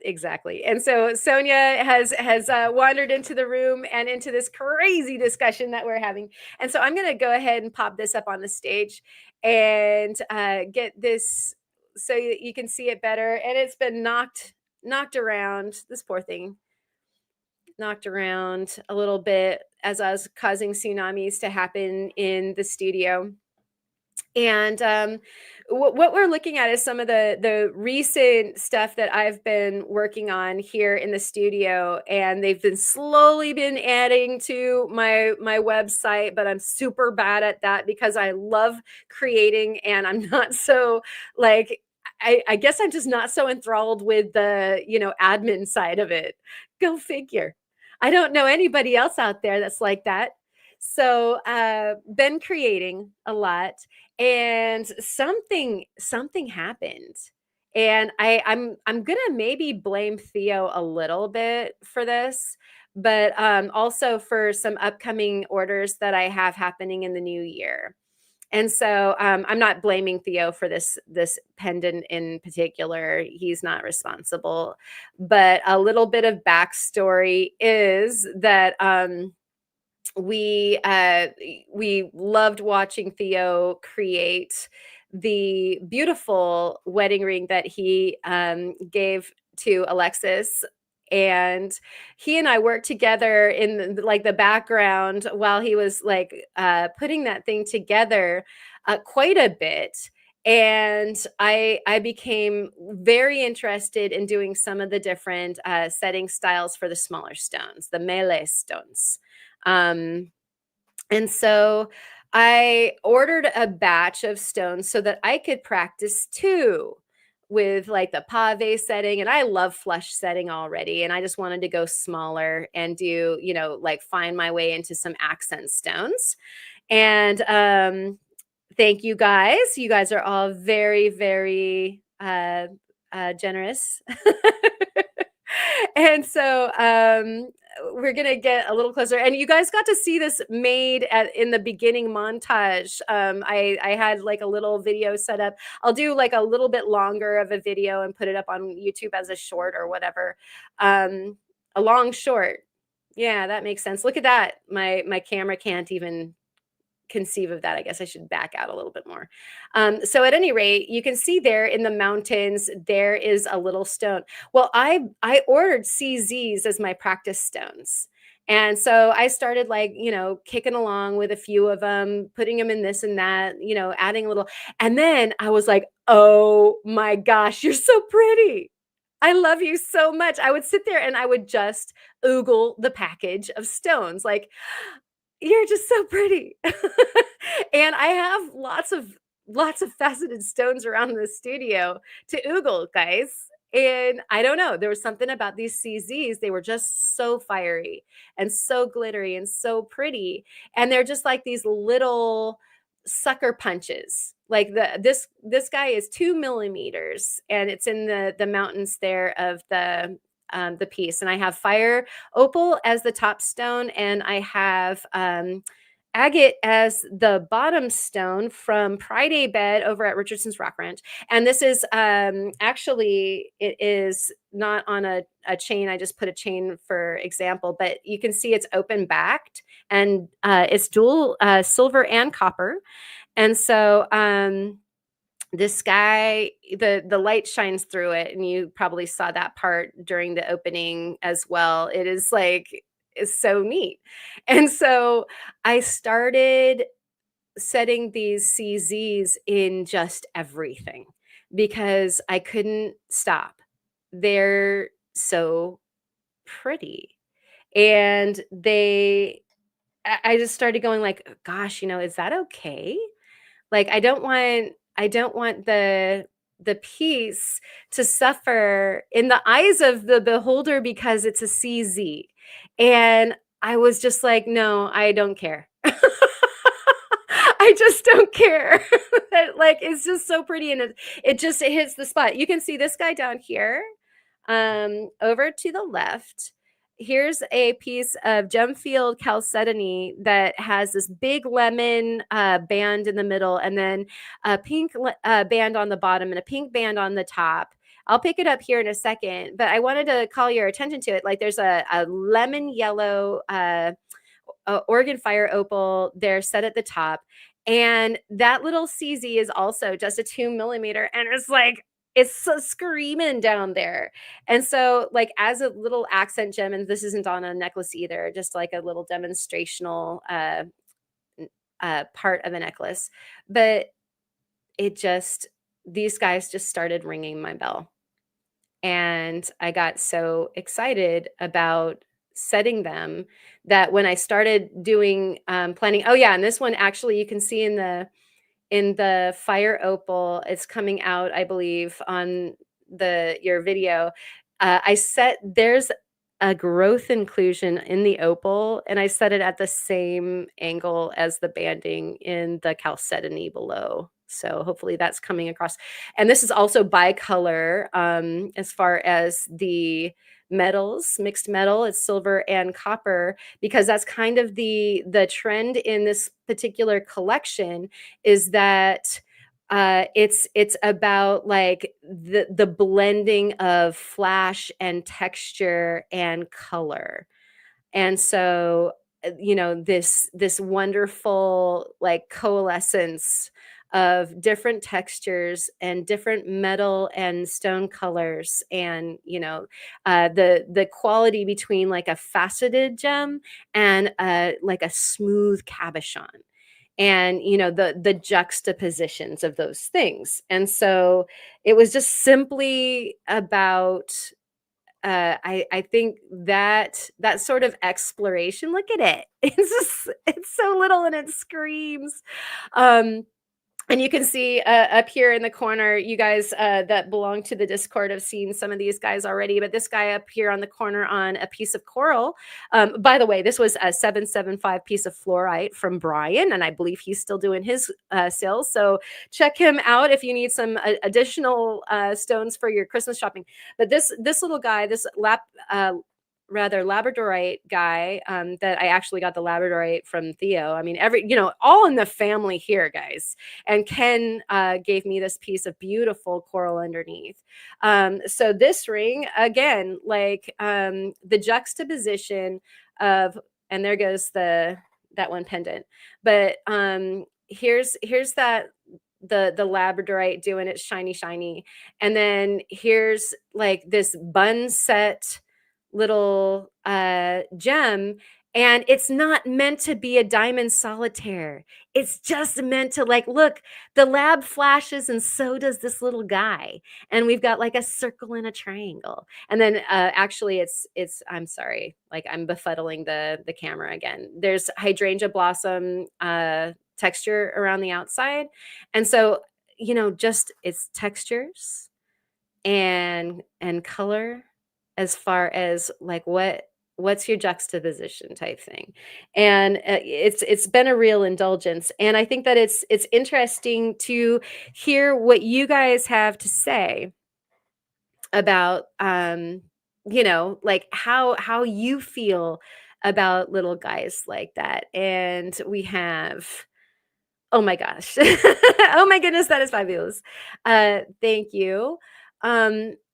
exactly. And so Sonia has wandered into the room and into this crazy discussion that we're having. And so I'm going to go ahead and pop this up on the stage and get this so you can see it better. And it's been knocked around. This poor thing knocked around a little bit as I was causing tsunamis to happen in the studio. And what we're looking at is some of the recent stuff that I've been working on here in the studio, and they've been slowly been adding to my website. But I'm super bad at that because I love creating, and I'm not so like. I guess I'm just not so enthralled with the admin side of it. Go figure. I don't know anybody else out there that's like that. So been creating a lot, and something happened, and I'm gonna maybe blame Theo a little bit for this, but also for some upcoming orders that I have happening in the new year. And so I'm not blaming Theo for this pendant in particular. He's not responsible, but a little bit of backstory is that we uh we loved watching Theo create the beautiful wedding ring that he gave to Alexis, and he and I worked together in like the background while he was like putting that thing together quite a bit. And I became very interested in doing some of the different setting styles for the smaller stones, the melee stones. um, and so I ordered a batch of stones so that I could practice too with like the pave setting. And I love flush setting already. And I just wanted to go smaller and do, like find my way into some accent stones. And thank you guys. You guys are all very, very generous. And so we're gonna get a little closer, and you guys got to see this made in the beginning montage. I had like a little video set up. I'll do like a little bit longer of a video and put it up on YouTube as a short or whatever. A long short. Yeah, that makes sense. Look at that. My camera can't even conceive of that. I guess I should back out a little bit more. So at any rate, you can see there in the mountains, there is a little stone. Well, I ordered CZs as my practice stones. And so I started like, kicking along with a few of them, putting them in this and that, adding a little. And then I was like, oh my gosh, you're so pretty. I love you so much. I would sit there and I would just oogle the package of stones. Like, you're just so pretty. And I have lots of faceted stones around the studio to oogle, guys. And I don't know, there was something about these CZs. They were just so fiery and so glittery and so pretty. And they're just like these little sucker punches. Like this guy is 2 millimeters, and it's in the mountains there of the piece. And I have fire opal as the top stone, and I have agate as the bottom stone from Pride A Bed over at Richardson's Rock Ranch. And this is actually, it is not on a chain. I just put a chain for example, but you can see it's open backed, and it's dual silver and copper. And so this guy, the light shines through it, and you probably saw that part during the opening as well. It is like, it's so neat. And so I started setting these CZs in just everything because I couldn't stop. They're so pretty. And I just started going like, gosh, is that okay? Like, I don't want I don't want the piece to suffer in the eyes of the beholder because it's a CZ. And I was just like, no, I don't care. I just don't care. Like, it's just so pretty, and it hits the spot. You can see this guy down here. Over to the left, here's a piece of Gemfield chalcedony that has this big lemon band in the middle, and then a pink band on the bottom and a pink band on the top. I'll pick it up here in a second, but I wanted to call your attention to it. Like, there's a lemon yellow Oregon fire opal there set at the top. And that little CZ is also just a 2 millimeter. And it's like, it's so screaming down there. And so, like, as a little accent gem, and this isn't on a necklace either, just like a little demonstrational part of a necklace. But these guys just started ringing my bell. And I got so excited about setting them that when I started doing planning, oh yeah, and this one actually you can see in the fire opal, it's coming out, I believe, on your video. There's a growth inclusion in the opal, and I set it at the same angle as the banding in the chalcedony below. So hopefully that's coming across. And this is also bicolor as far as the metals, mixed metal. It's silver and copper, because that's kind of the trend in this particular collection, is that it's about like the blending of flash and texture and color. And so this wonderful like coalescence of different textures and different metal and stone colors, and the quality between like a faceted gem and like a smooth cabochon, and the juxtapositions of those things. And so it was just simply about I think that sort of exploration. Look at it. It's so little and it screams. Um, and you can see up here in the corner, you guys that belong to the Discord have seen some of these guys already, but this guy up here on the corner on a piece of coral. By the way, this was a 775 piece of fluorite from Brian, and I believe he's still doing his sales. So check him out if you need some additional stones for your Christmas shopping. But this little guy, this labradorite guy that I actually got the labradorite from Theo. I mean, all in the family here, guys. And Ken gave me this piece of beautiful coral underneath. So this ring, again, like the juxtaposition of, and there goes that one pendant. But here's that the labradorite doing its shiny, and then here's like this bun set little gem, and it's not meant to be a diamond solitaire. It's just meant to, like, look, the lab flashes and so does this little guy, and we've got like a circle and a triangle. And then actually it's I'm sorry, like I'm befuddling the camera again. There's hydrangea blossom texture around the outside, and so just it's textures and color, as far as like what's your juxtaposition type thing. And it's been a real indulgence, and I think that it's interesting to hear what you guys have to say about like how you feel about little guys like that. And we have, oh my gosh. Oh my goodness, that is fabulous. Thank you.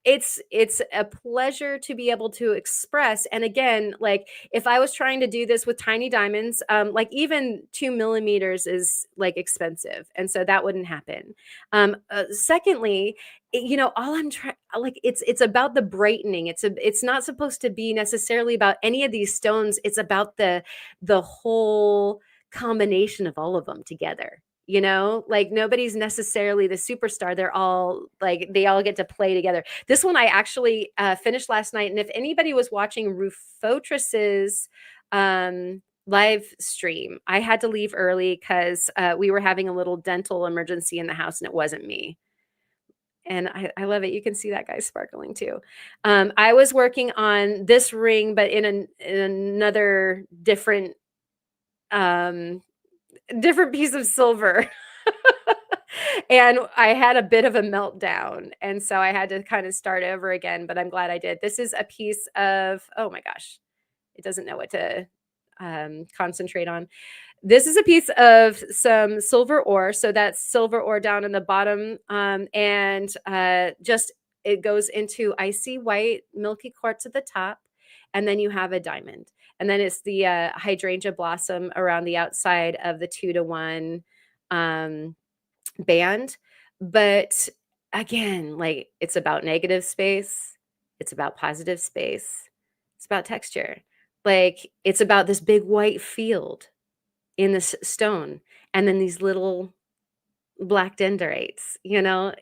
It's a pleasure to be able to express. And again, like if I was trying to do this with tiny diamonds, like even 2 millimeters is like expensive. And so that wouldn't happen. Secondly, all I'm trying, like it's about the brightening. It's not supposed to be necessarily about any of these stones. It's about the whole combination of all of them together. Like nobody's necessarily the superstar. They're all like, they all get to play together. This one I actually finished last night. And if anybody was watching Rufotris's live stream. I had to leave early because we were having a little dental emergency in the house, and it wasn't me. And I love it. You can see that guy sparkling too. I was working on this ring, but in another um, different piece of silver. And I had a bit of a meltdown, and so I had to kind of start over again, but I'm glad I did. This is a piece of, oh my gosh, it doesn't know what to concentrate on. This is a piece of some silver ore. So that's silver ore down in the bottom. And just it goes into icy white, milky quartz at the top. And then you have a diamond. And then it's the hydrangea blossom around the outside of the 2-to-1 band. But again, like, it's about negative space, it's about positive space, it's about texture. Like, it's about this big white field in this stone, and then these little black dendrites, I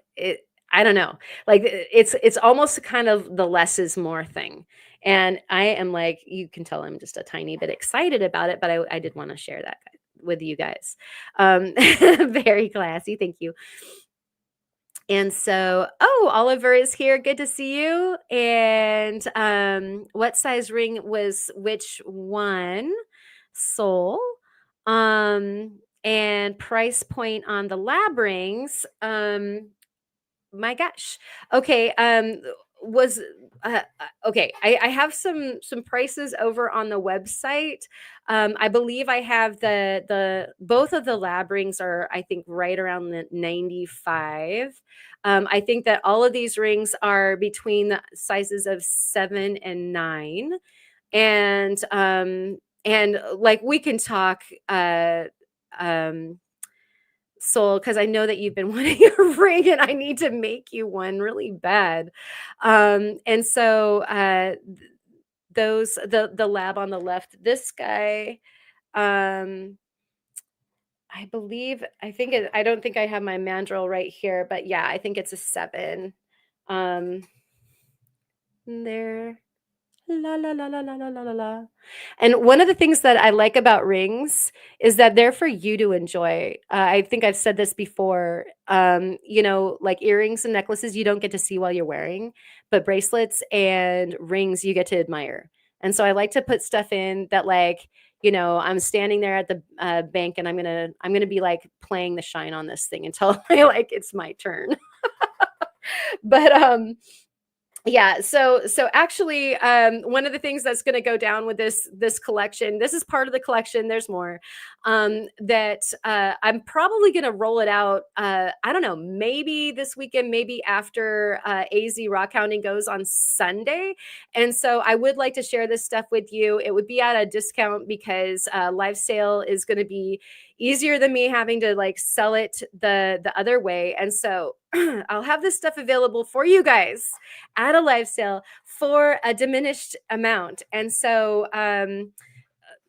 don't know. Like, it's almost kind of the less is more thing. And I am, like, you can tell I'm just a tiny bit excited about it, but I did want to share that with you guys. Very classy. Thank you. And so, oh, Oliver is here. Good to see you. And what size ring was which one? Soul. And price point on the lab rings. My gosh. Okay. Was okay. I have some prices over on the website. I believe I have the both of the lab rings are, I think, right around the 95. I think that all of these rings are between the sizes of 7 and 9. And like, we can talk Soul, because I know that you've been wanting a ring, and I need to make you one really bad. And so the lab on the left, this guy, um, I don't think I have my mandrel right here, but yeah, I think it's a 7. Um, there. La la la la la la la la la. And one of the things that I like about rings is that they're for you to enjoy. I think I've said this before. Like earrings and necklaces, you don't get to see while you're wearing, but bracelets and rings you get to admire. And so I like to put stuff in that, like, I'm standing there at the bank, and I'm gonna be like playing the shine on this thing until like it's my turn. But yeah, so actually, one of the things that's going to go down with this collection, this is part of the collection, there's more, that I'm probably going to roll it out, I don't know, maybe this weekend, maybe after AZ rock hounding goes on Sunday. And so I would like to share this stuff with you. It would be at a discount because live sale is going to be easier than me having to like sell it the other way. And so I'll have this stuff available for you guys at a live sale for a diminished amount. And so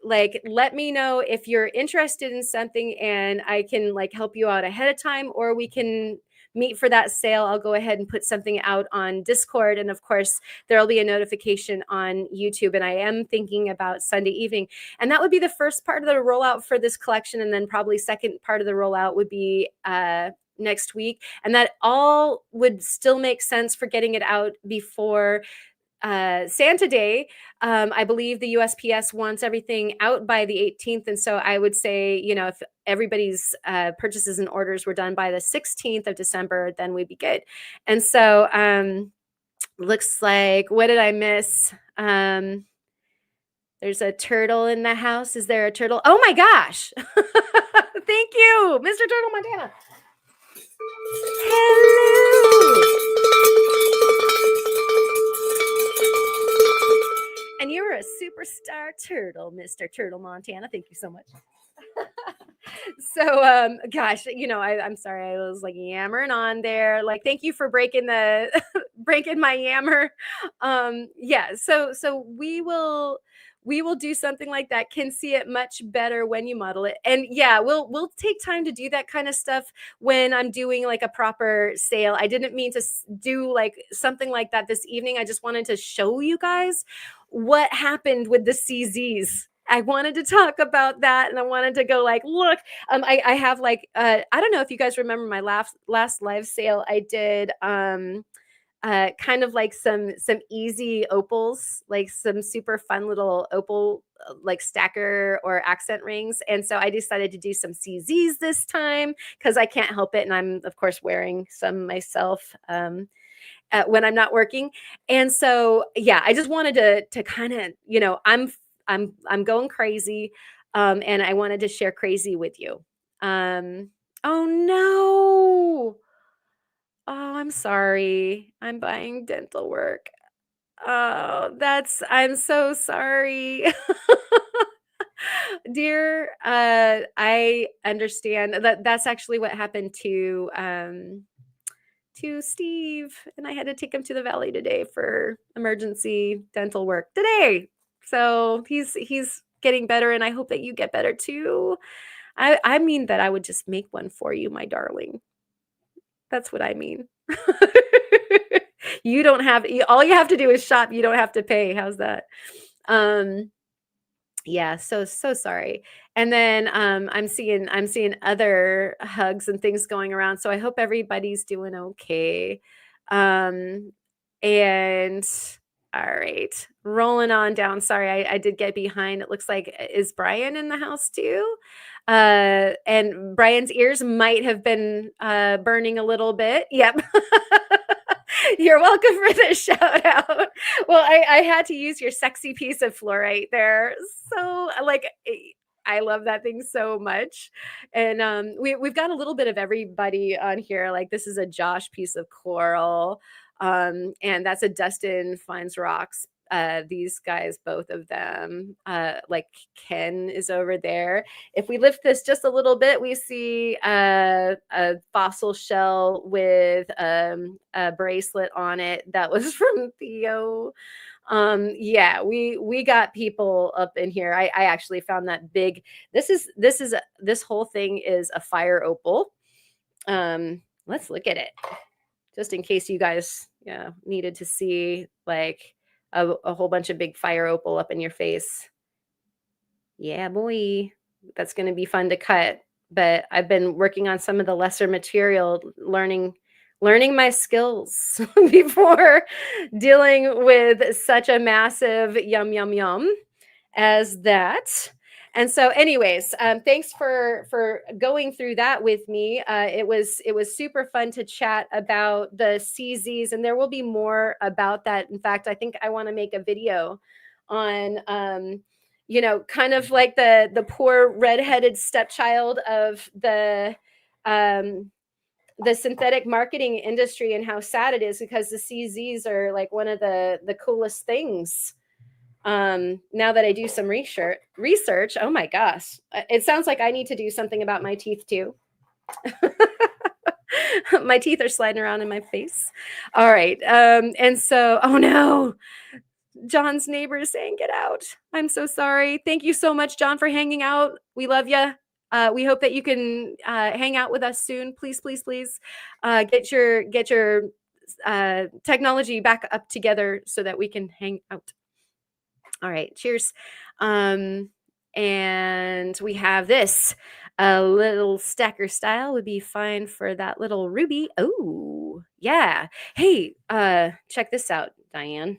like, let me know if you're interested in something, and I can like help you out ahead of time, or we can meet for that sale. I'll go ahead and put something out on Discord, and of course there'll be a notification on YouTube. And I am thinking about Sunday evening, and that would be the first part of the rollout for this collection, and then probably second part of the rollout would be next week. And that all would still make sense for getting it out before Santa Day. I believe the USPS wants everything out by the 18th. And so I would say, if everybody's purchases and orders were done by the 16th of December, then we'd be good. And so looks like, what did I miss? There's a turtle in the house. Is there a turtle? Oh my gosh. Thank you, Mr. Turtle Montana. Hello. And you're a superstar turtle, Mr. Turtle Montana. Thank you so much. So, gosh, I'm sorry. I was like yammering on there. Like, thank you for breaking my yammer. Yeah. So we will do something like that. Can see it much better when you model it. And yeah, we'll take time to do that kind of stuff when I'm doing like a proper sale. I didn't mean to do like something like that this evening. I just wanted to show you guys what happened with the CZs I wanted to talk about that, and I wanted to go like, look, I have like, I don't know if you guys remember my last live sale I did, kind of like some easy opals, like some super fun little opal like stacker or accent rings. And so I decided to do some CZs this time because I can't help it, and I'm of course wearing some myself. When I'm not working. And so, yeah, I just wanted to kind of, I'm going crazy, and I wanted to share crazy with you. Oh no. Oh, I'm sorry. I'm buying dental work. Oh, I'm so sorry. Dear, I understand that that's actually what happened to Steve, and I had to take him to the valley today for emergency dental work today. So he's getting better, and I hope that you get better too. I mean that I would just make one for you, my darling. That's what I mean. You don't have all you have to do is shop. You don't have to pay. How's that? Um, yeah, so sorry. And then I'm seeing other hugs and things going around. So I hope everybody's doing okay. Um and all right, rolling on down. Sorry, I did get behind. It looks like is Brian in the house too? And Brian's ears might have been burning a little bit. Yep. You're welcome for the shout out. Well, I had to use your sexy piece of fluorite there. So like I love that thing so much. And we've got a little bit of everybody on here. Like this is a Josh piece of coral. And that's a Dustin Finds Rocks. These guys, both of them, like Ken is over there. If we lift this just a little bit, we see a fossil shell with a bracelet on it that was from Theo. Yeah, we got people up in here. I actually found that big. This whole thing is a fire opal. Let's look at it just in case you guys, yeah, needed to see like a whole bunch of big fire opal up in your face. Yeah, boy, that's going to be fun to cut. But I've been working on some of the lesser material, learning my skills before dealing with such a massive yum yum yum as that. And so, anyways, thanks for going through that with me. It was super fun to chat about the CZs, and there will be more about that. In fact, I think I want to make a video on kind of like the poor redheaded stepchild of the synthetic marketing industry, and how sad it is because the CZs are like one of the coolest things. Now that I do some research, oh my gosh, it sounds like I need to do something about my teeth too. My teeth are sliding around in my face. All right. And so, oh no, John's neighbor is saying, get out. I'm so sorry. Thank you so much, John, for hanging out. We love you. We hope that you can hang out with us soon. Please, please, please get your technology back up together so that we can hang out. All right, cheers. And we have this. A little stacker style would be fine for that little ruby. Oh, yeah. Hey, check this out, Diane.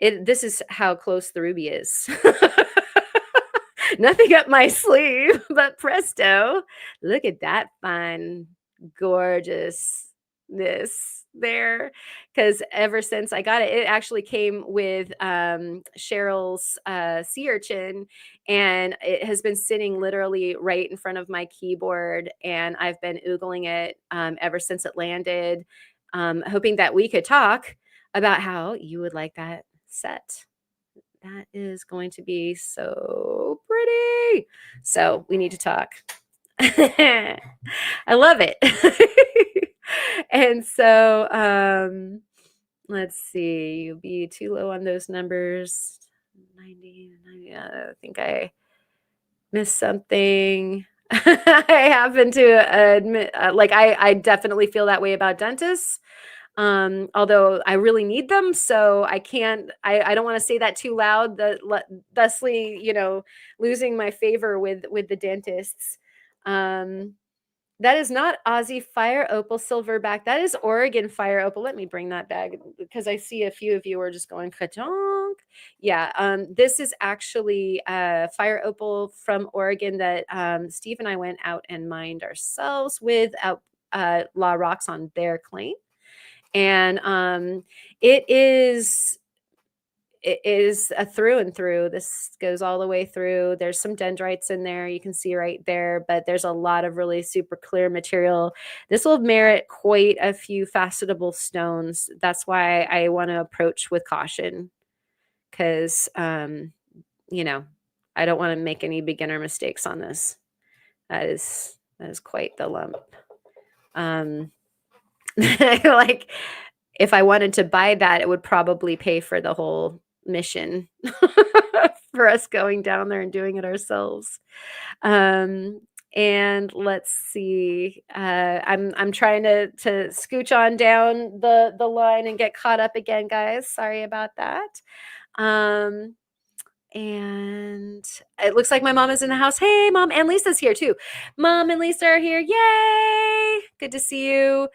This is how close the ruby is. Nothing up my sleeve, but presto. Look at that fine, gorgeousness there. Because ever since I got it, it actually came with Cheryl's Sea Urchin, and it has been sitting literally right in front of my keyboard, and I've been oogling it ever since it landed, hoping that we could talk about how you would like that set. That is going to be so pretty. So we need to talk. I love it. And so let's see. You'll be too low on those numbers. 90. I think I missed something. I happen to admit, like I definitely feel that way about dentists. Although I really need them, so I can't. I don't want to say that too loud, thusly, losing my favor with the dentists. Um, that is not Aussie fire opal silverback. That is Oregon fire opal. Let me bring that back because I see a few of you are just going ka-chonk. Yeah, this is actually fire opal from Oregon that Steve and I went out and mined ourselves with La Rocks on their claim. And it is a through and through. This goes all the way through. There's some dendrites in there, you can see right there, but there's a lot of really super clear material. This will merit quite a few facetable stones. That's why I want to approach with caution, because I don't want to make any beginner mistakes on this. That is quite the lump. Like, if I wanted to buy that, it would probably pay for the whole mission for us going down there and doing it ourselves. And let's see. I'm trying to scooch on down the line and get caught up again, guys. Sorry about that. And it looks like my mom is in the house. Hey, Mom, and Lisa's here too. Mom and Lisa are here. Yay! Good to see you.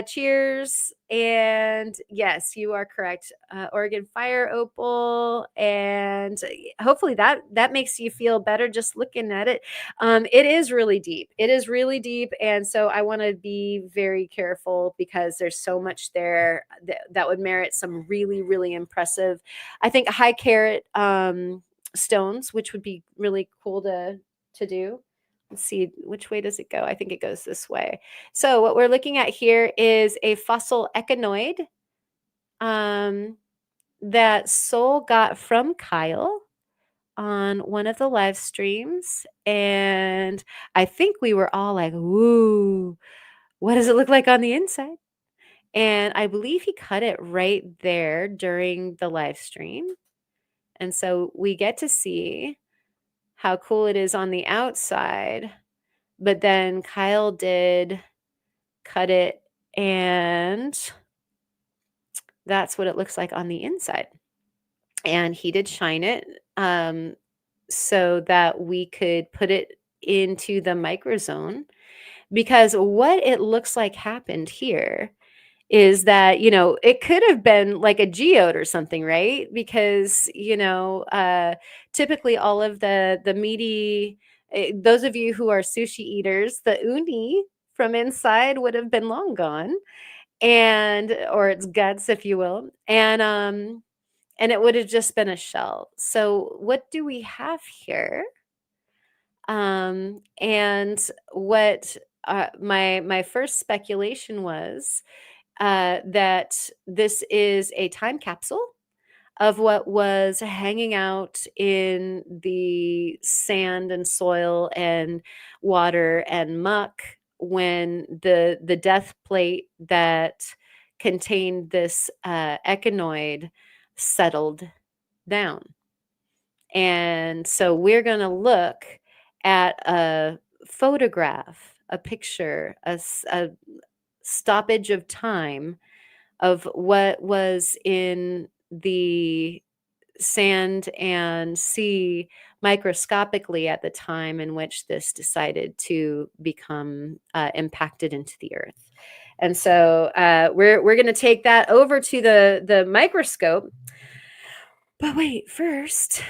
Cheers. And yes, you are correct. Oregon fire opal, and hopefully that makes you feel better just looking at it. It is really deep. It is really deep, and so I want to be very careful because there's so much there that would merit some really, really impressive, I think, high carat stones, which would be really cool to do. Let's see, which way does it go? I think it goes this way. So what we're looking at here is a fossil echinoid that Soul got from Kyle on one of the live streams. And I think we were all like, "Ooh, what does it look like on the inside?" And I believe he cut it right there during the live stream. And so we get to see how cool it is on the outside. But then Kyle did cut it, and that's what it looks like on the inside. And he did shine it so that we could put it into the MicrOzone, because what it looks like happened here is that, it could have been like a geode or something, right? Because, typically all of the meaty, those of you who are sushi eaters, the uni from inside would have been long gone, or its guts, if you will. And it would have just been a shell. So what do we have here? And what my first speculation was, that this is a time capsule of what was hanging out in the sand and soil and water and muck when the death plate that contained this echinoid settled down. And so we're going to look at a photograph, a picture, a stoppage of time of what was in the sand and sea microscopically at the time in which this decided to become impacted into the earth. And so we're going to take that over to the microscope. But wait, first,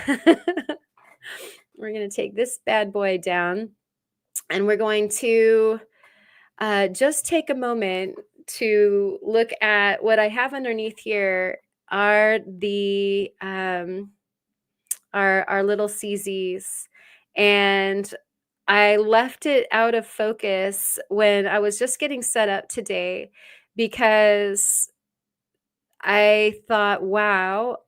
we're going to take this bad boy down, and we're going to just take a moment to look at what I have underneath here are the our little CZs. And I left it out of focus when I was just getting set up today, because I thought, wow,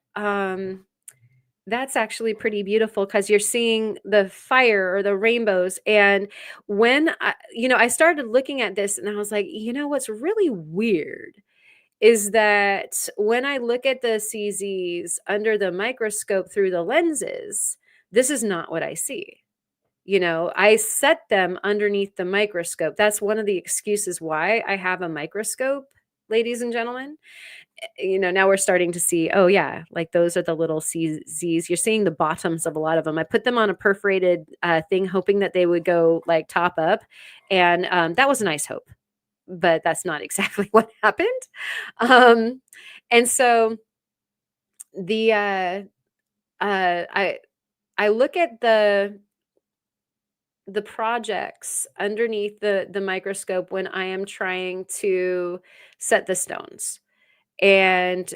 that's actually pretty beautiful, because you're seeing the fire or the rainbows. And when I started looking at this, and I was like, what's really weird is that when I look at the CZs under the microscope through the lenses, this is not what I see. I set them underneath the microscope. That's one of the excuses why I have a microscope ladies and gentlemen. Now we're starting to see, oh yeah, like those are the little CZs. You're seeing the bottoms of a lot of them. I put them on a perforated thing, hoping that they would go like top up, and that was a nice hope, but that's not exactly what happened. Um, and so the I look at the projects underneath the microscope when I am trying to set the stones. And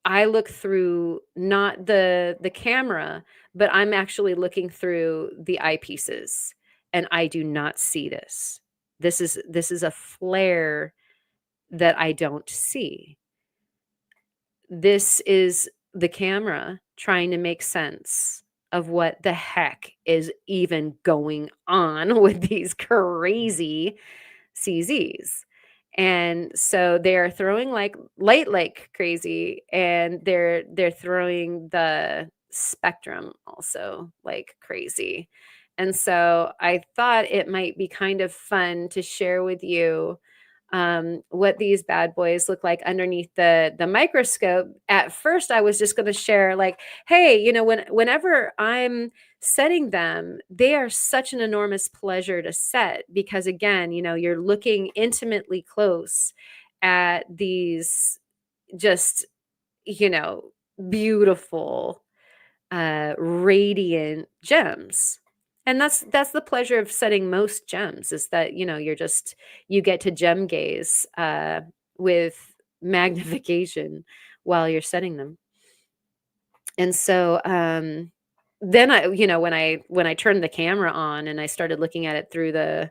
I look through not the camera, but I'm actually looking through the eyepieces, and I do not see this. This is a flare that I don't see. This is the camera trying to make sense of what the heck is even going on with these crazy CZs. And so they're throwing like light like crazy, and they're throwing the spectrum also like crazy. And so I thought it might be kind of fun to share with you what these bad boys look like underneath the microscope. At first, I was just going to share like, hey, whenever I'm setting them, they are such an enormous pleasure to set because again, you're looking intimately close at these just, you know, beautiful radiant gems. And that's the pleasure of setting most gems, is that you get to gem gaze with magnification while you're setting them. And so then when I turned the camera on and I started looking at it through the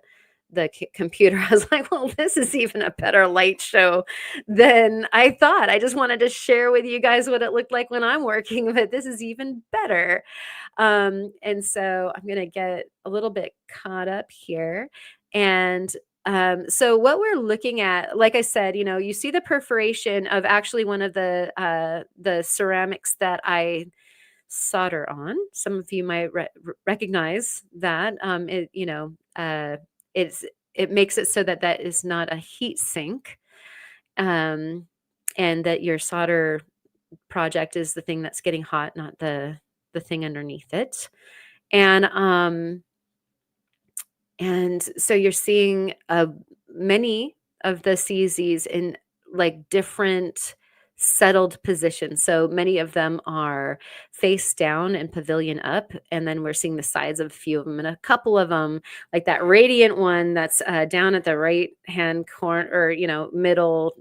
computer, I was like, well, this is even a better light show than I thought. I just wanted to share with you guys what it looked like when I'm working, but this is even better. And so I'm going to get a little bit caught up here. And so what we're looking at, like I said, you see the perforation of actually one of the ceramics that I solder on. Some of you might recognize that. It's it makes it so that that is not a heat sink, um, and that your solder project is the thing that's getting hot, not the thing underneath it. And so you're seeing many of the CZs in like different settled positions. So many of them are face down and pavilion up, and then we're seeing the sides of a few of them, and a couple of them, like that radiant one that's down at the right hand corner, or middle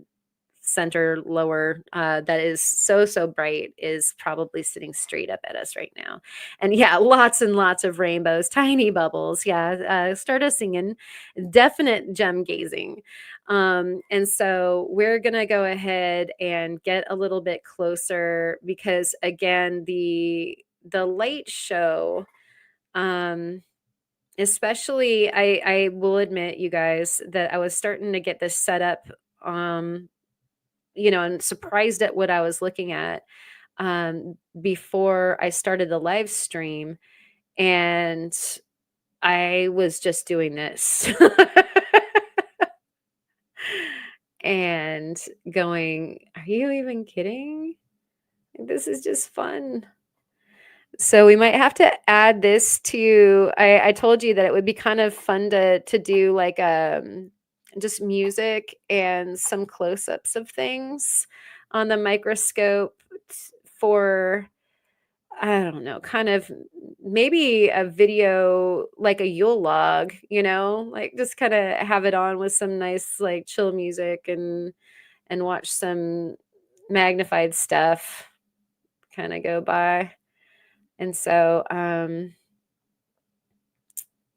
center lower, that is so bright, is probably sitting straight up at us right now. And yeah, lots and lots of rainbows, tiny bubbles. Yeah, start us singing, definite gem gazing. And so we're gonna go ahead and get a little bit closer, because again, the light show, especially, I will admit, you guys, that I was starting to get this set up, and surprised at what I was looking at before I started the live stream. And I was just doing this and going, are you even kidding? This is just fun. So we might have to add this to, I told you that it would be kind of fun to do like just music and some close-ups of things on the microscope for, I don't know, kind of maybe a video, like a Yule log, like just kind of have it on with some nice like chill music, and watch some magnified stuff kind of go by. And so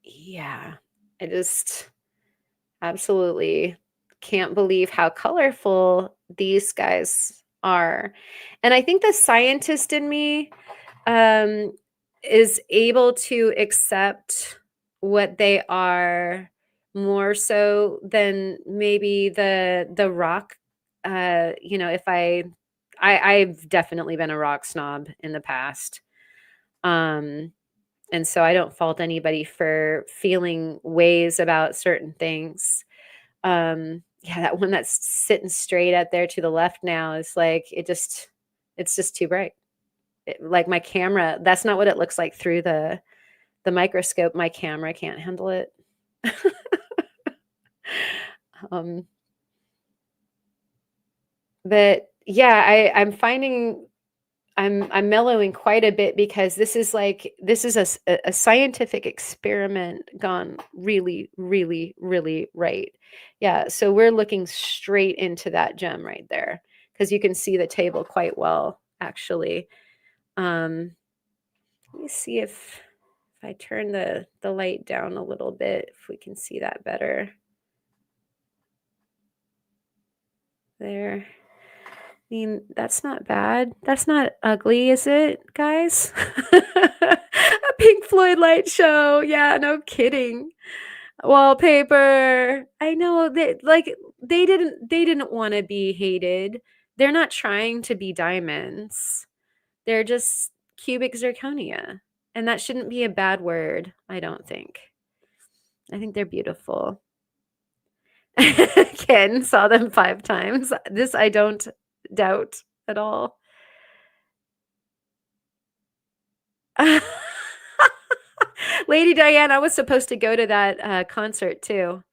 yeah, I just absolutely can't believe how colorful these guys are. And I think the scientist in me um, is able to accept what they are more so than maybe the rock. If I've definitely been a rock snob in the past. And so I don't fault anybody for feeling ways about certain things. yeah, that one that's sitting straight out there to the left now is like, it's just too bright. Like my camera, that's not what it looks like through the microscope. My camera can't handle it. um, but yeah, I'm finding I'm mellowing quite a bit because this is a scientific experiment gone really, really, really right. Yeah, so we're looking straight into that gem right there because you can see the table quite well, actually. Let me see if I turn the light down a little bit, if we can see that better. There. I mean, that's not bad. That's not ugly, is it, guys? A Pink Floyd light show. Yeah, no kidding. Wallpaper. I know that they didn't want to be hated. They're not trying to be diamonds. They're just cubic zirconia. And that shouldn't be a bad word, I don't think. I think they're beautiful. Ken saw them 5 times. This I don't doubt at all. Lady Diana was supposed to go to that concert too.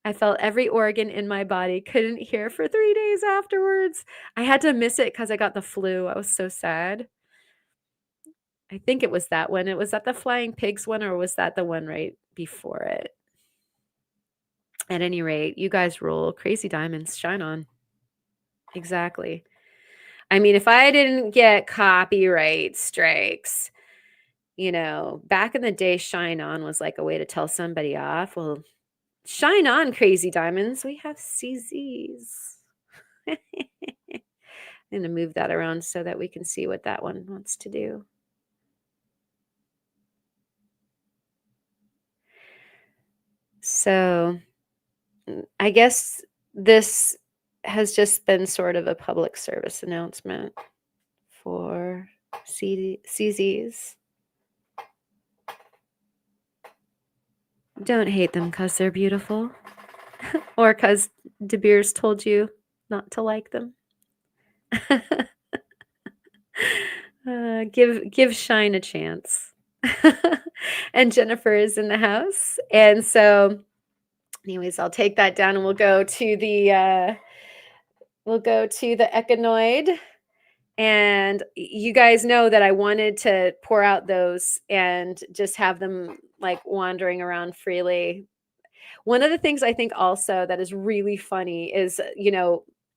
I felt every organ in my body, couldn't hear for 3 days afterwards. I had to miss it because I got the flu. I was so sad. I think it was that one. Was that the Flying Pigs one, or was that the one right before it? At any rate, you guys rule. Crazy Diamonds, shine on. Exactly. I mean, if I didn't get copyright strikes, back in the day, shine on was like a way to tell somebody off. Well, shine on, Crazy Diamonds. We have CZs. I'm going to move that around so that we can see what that one wants to do. So I guess this has just been sort of a public service announcement for CZs. Don't hate them because they're beautiful or because De Beers told you not to like them. Give Shine a chance. And Jennifer is in the house. And so anyways, I'll take that down and we'll go to the echinoid. And you guys know that I wanted to pour out those and just have them like wandering around freely. One of the things I think also that is really funny is,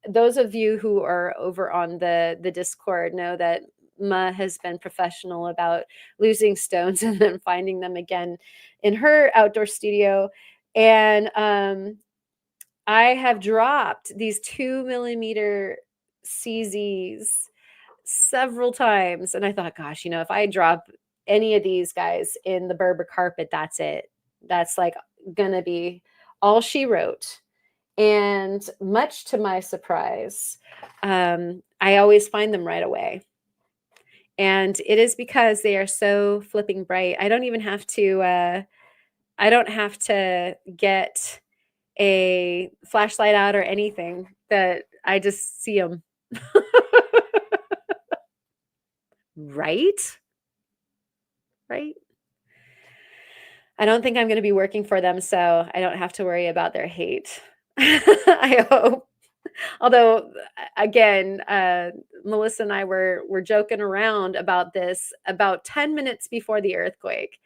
those of you who are over on the Discord know that Ma has been professional about losing stones and then finding them again in her outdoor studio. And I have dropped these 2mm CZs several times. And I thought, gosh, if I drop any of these guys in the Berber carpet, that's it. That's like going to be all she wrote. And much to my surprise, I always find them right away. And it is because they are so flipping bright. I don't have to get a flashlight out or anything, that I just see them. Right? Right? I don't think I'm going to be working for them, so I don't have to worry about their hate. I hope. Although, again, Melissa and I were joking around about this about 10 minutes before the earthquake,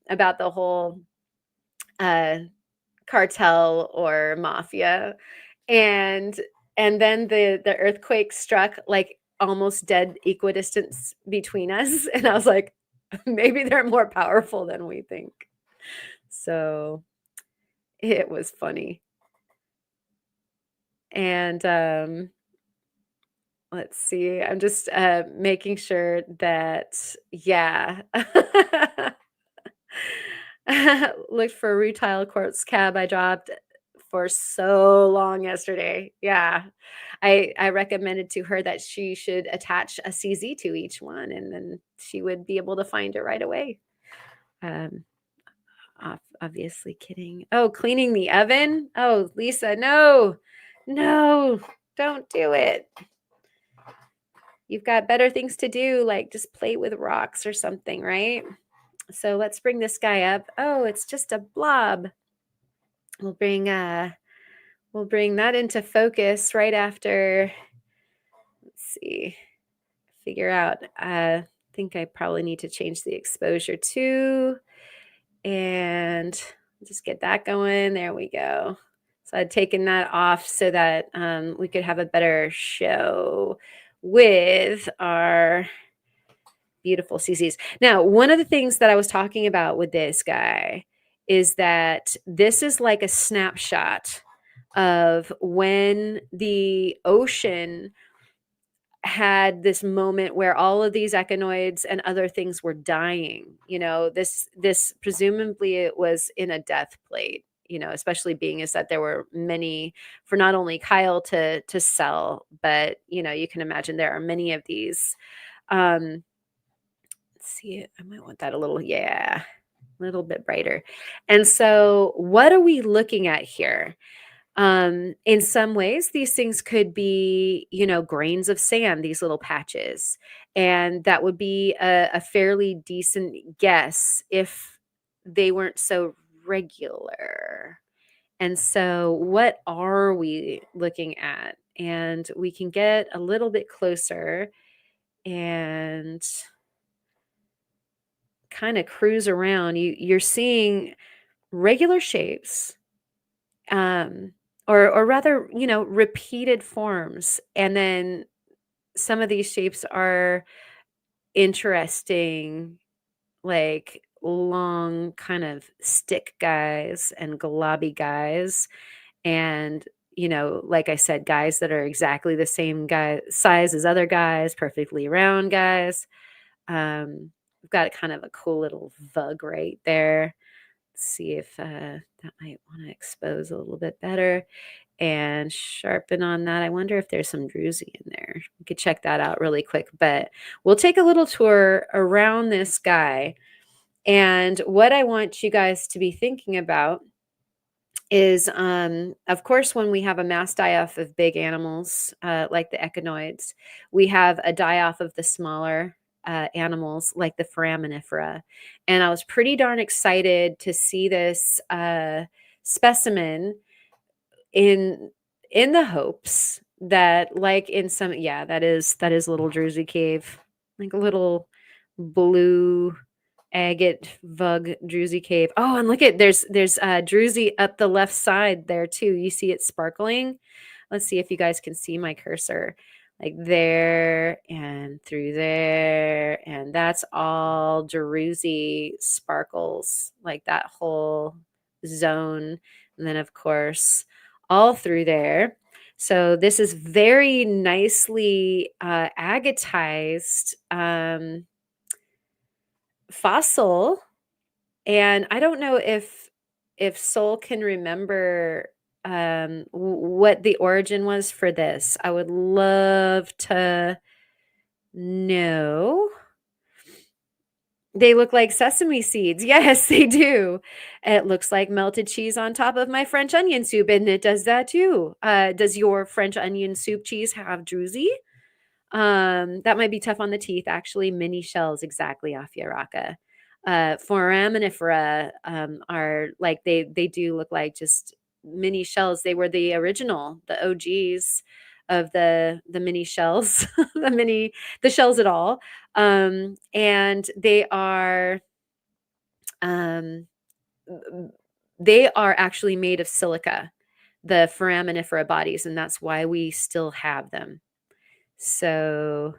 about the whole cartel or mafia, and then the earthquake struck like almost dead equidistance between us, and I was like, maybe they're more powerful than we think. So it was funny. And let's see, I'm just making sure that, yeah. Looked for a rutile quartz cab I dropped for so long yesterday. Yeah. I recommended to her that she should attach a CZ to each one, and then she would be able to find it right away. Obviously kidding. Oh, cleaning the oven? Oh, Lisa, no. No, don't do it. You've got better things to do, like just play with rocks or something, right? So let's bring this guy up. Oh, it's just a blob. We'll bring that into focus right after. Let's see. Figure out. I think I probably need to change the exposure too. And just get that going. There we go. So I'd taken that off so that we could have a better show with our beautiful CCs. Now, one of the things that I was talking about with this guy is that this is like a snapshot of when the ocean had this moment where all of these echinoids and other things were dying. This presumably it was in a death plate, especially being is that there were many for not only Kyle to sell, but you can imagine there are many of these. Let's see, I might want that a little bit brighter. And so what are we looking at here? In some ways, these things could be, grains of sand, these little patches. And that would be a fairly decent guess if they weren't so regular. And so, what are we looking at? And we can get a little bit closer and kind of cruise around. You're seeing regular shapes. Or rather, repeated forms. And then some of these shapes are interesting, like long kind of stick guys and globby guys. And, like I said, guys that are exactly the same size as other guys, perfectly round guys. We've got kind of a cool little vug right there. See if that might want to expose a little bit better and sharpen on that. I wonder if there's some druzy in there. We could check that out really quick, but we'll take a little tour around this guy. And what I want you guys to be thinking about is, of course, when we have a mass die-off of big animals like the echinoids, we have a die-off of the smaller animals like the foraminifera. And I was pretty darn excited to see this specimen in the hopes that, like in some, that is little druzy cave, like a little blue agate vug druzy cave. Oh, and look at there's druzy up the left side there too. You see it sparkling. Let's see if you guys can see my cursor, like there and through there, and that's all druzy sparkles, like that whole zone. And then of course all through there. So this is very nicely agatized fossil. And I don't know if Soul can remember what the origin was for this. I would love to know. They look like sesame seeds. Yes, they do. It looks like melted cheese on top of my French onion soup, and it does that too. Does your French onion soup cheese have druzy? That might be tough on the teeth, actually. Mini shells, exactly, Afia. Foraminifera are like they do look like just mini shells. They were the original, the OGs of the mini shells, the shells at all. And they are actually made of silica, the foraminifera bodies, and that's why we still have them. So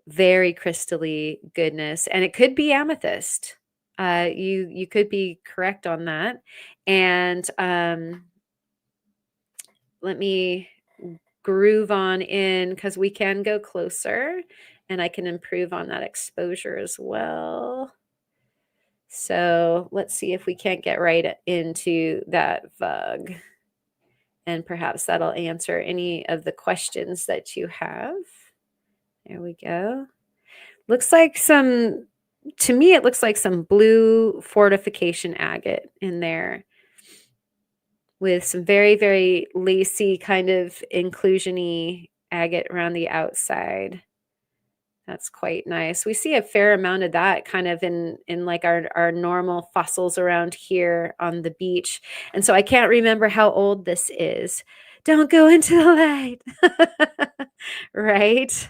very crystally goodness, and it could be amethyst. You could be correct on that. And let me groove on in because we can go closer and I can improve on that exposure as well. So let's see if we can't get right into that vug. And perhaps that'll answer any of the questions that you have. There we go. Looks like some to me, it looks like some blue fortification agate in there with some very, very lacy kind of inclusion-y agate around the outside. That's quite nice. We see a fair amount of that kind of in like our normal fossils around here on the beach. And so I can't remember how old this is. Don't go into the light. Right?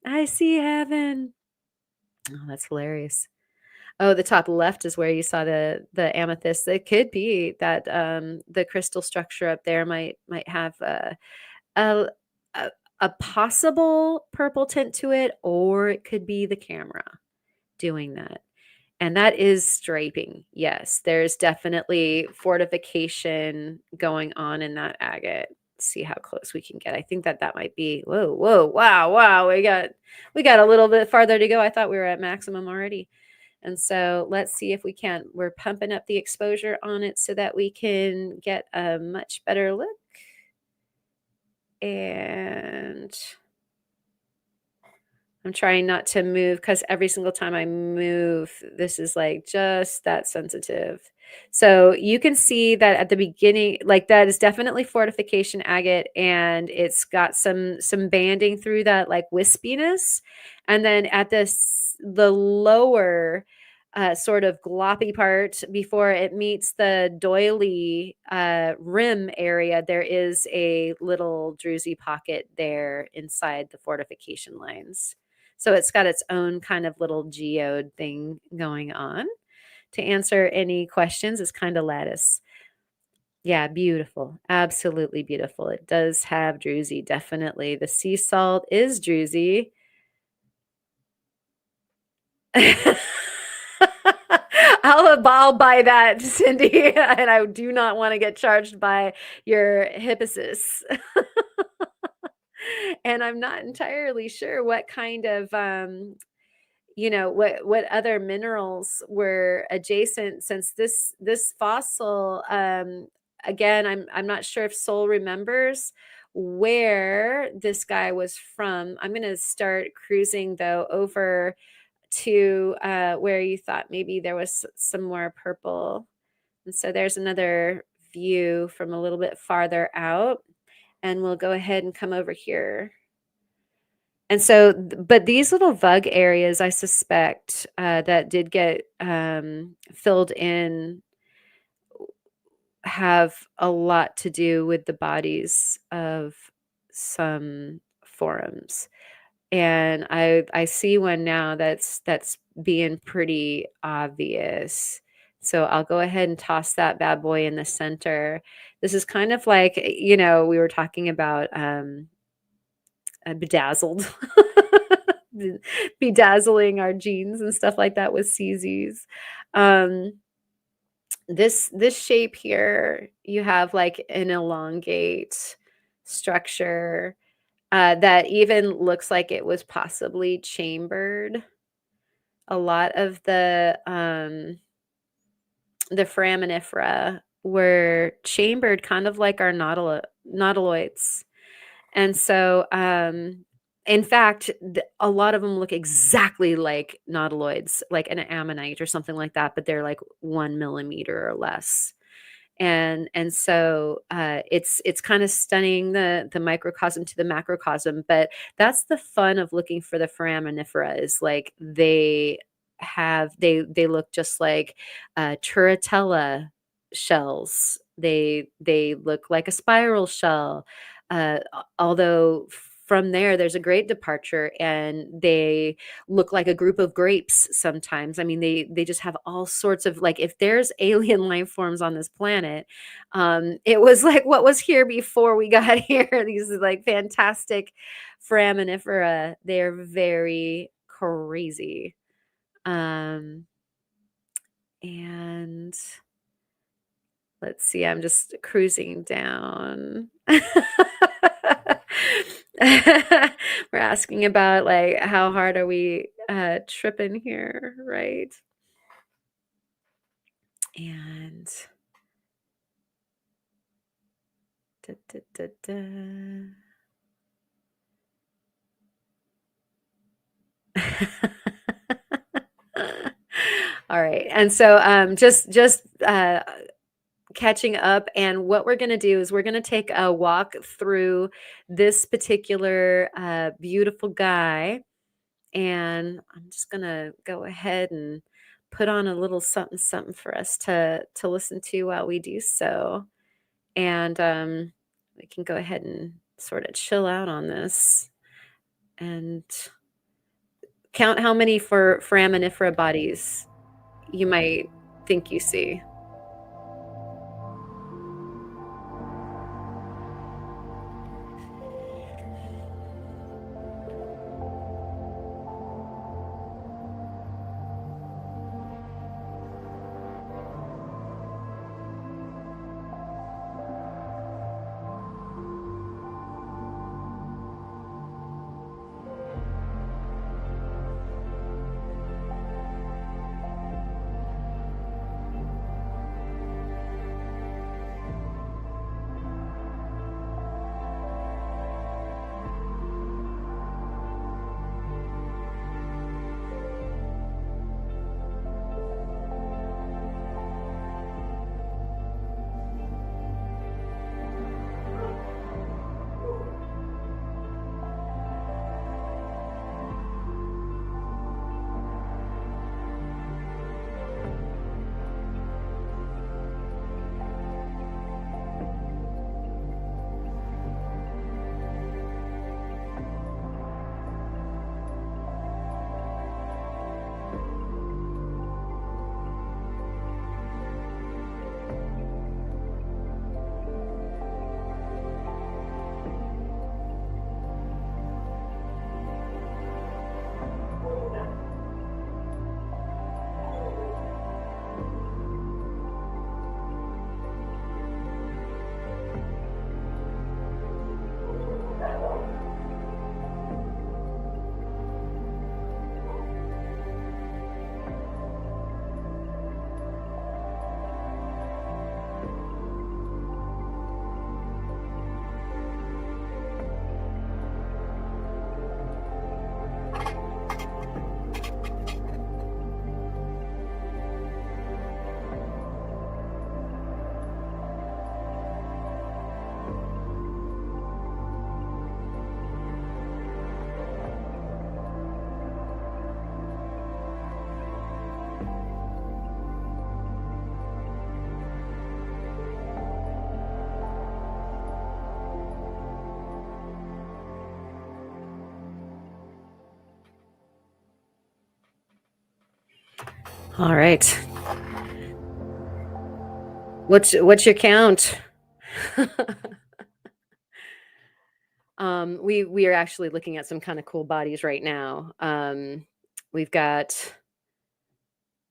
I see heaven. Oh, that's hilarious. Oh, the top left is where you saw the amethyst. It could be that the crystal structure up there might have a a a possible purple tint to it, or it could be the camera doing that. And that is striping. Yes, there's definitely fortification going on in that agate. See how close we can get. I think that might be, whoa, whoa, wow, wow. We got a little bit farther to go. I thought we were at maximum already. And so let's see if we can. We're pumping up the exposure on it so that we can get a much better look. And I'm trying not to move because every single time I move, this is like just that sensitive. So you can see that at the beginning, like that is definitely fortification agate, and it's got some banding through that like wispiness. And then at the lower sort of gloppy part before it meets the doily rim area, there is a little druzy pocket there inside the fortification lines. So it's got its own kind of little geode thing going on. To answer any questions, it's kind of lattice. Yeah, beautiful. Absolutely beautiful. It does have druzy, definitely. The sea salt is druzy. I'll buy that, Cindy, and I do not want to get charged by your hipposis. And I'm not entirely sure what kind of what other minerals were adjacent, since this fossil again, I'm not sure if Soul remembers where this guy was from. I'm going to start cruising though over to where you thought maybe there was some more purple. And so there's another view from a little bit farther out, and we'll go ahead and come over here. And so, but these little vug areas, I suspect, that did get filled in, have a lot to do with the bodies of some forums. And I see one now that's being pretty obvious. So I'll go ahead and toss that bad boy in the center. This is kind of like, we were talking about bedazzled. Bedazzling our jeans and stuff like that with CZs. This shape here, you have like an elongate structure that even looks like it was possibly chambered. A lot of the foraminifera were chambered kind of like our nautiloids. And so, in fact, a lot of them look exactly like nautiloids, like an ammonite or something like that, but they're like 1 millimeter or less. And so it's kind of stunning, the microcosm to the macrocosm. But that's the fun of looking for the foraminifera, is like they look just like turritella shells. They look like a spiral shell, although from there's a great departure, and they look like a group of grapes sometimes. I mean, they just have all sorts of, like, if there's alien life forms on this planet, it was like what was here before we got here. These are like fantastic foraminifera. They're very crazy. And let's see, I'm just cruising down. We're asking about like how hard are we tripping here, right? And da, da, da, da. All right. And so just catching up, and what we're going to do is we're going to take a walk through this particular beautiful guy, and I'm just going to go ahead and put on a little something something for us to listen to while we do so. And we can go ahead and sort of chill out on this and count how many foraminifera bodies you might think you see. All right. What's your count? We are actually looking at some kind of cool bodies right now. We've got